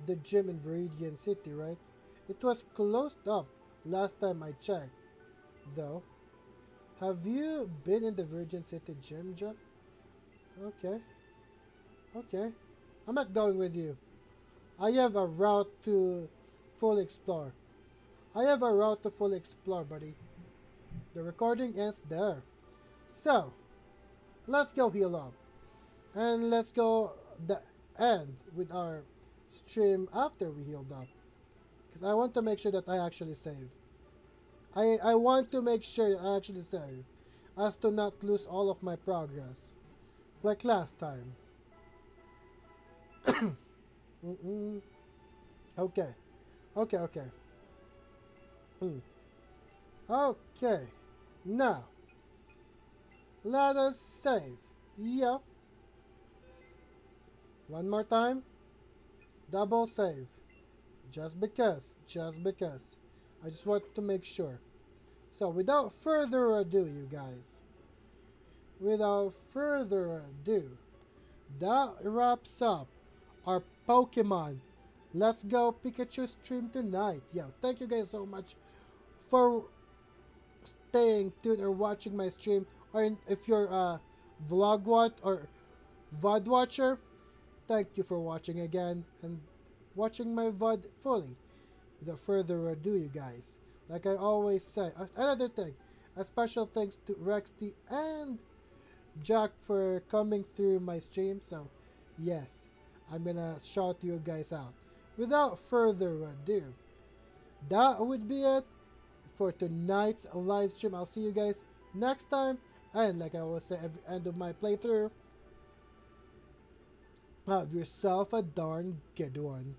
the gym in Viridian City, right? It was closed up last time I checked, though. Have you been in the Viridian City gym, Jack? Okay. Okay. I'm not going with you. I have a route to full explore. I have a route to full explore, buddy. The recording ends there. So, let's go heal up. And let's go the end with our stream after we healed up. Because I want to make sure that I actually save. I want to make sure I actually save. As to not lose all of my progress. Like last time. Okay. Okay. Okay. Now, let us save. Yep. One more time. Double save. Just because. I just want to make sure. So, without further ado, you guys. without further ado, that wraps up our Pokemon Let's Go Pikachu stream tonight. Yo, thank you guys so much for staying tuned or watching my stream. Or if you're a vlog watch or VOD watcher, thank you for watching again and watching my VOD fully. Without further ado, you guys, like I always say, another thing, a special thanks to Rexty and Jack for coming through my stream. So, yes, I'm gonna shout you guys out. Without further ado, that would be it for tonight's live stream. I'll see you guys next time. And like I always say at the end of my playthrough, have yourself a darn good one.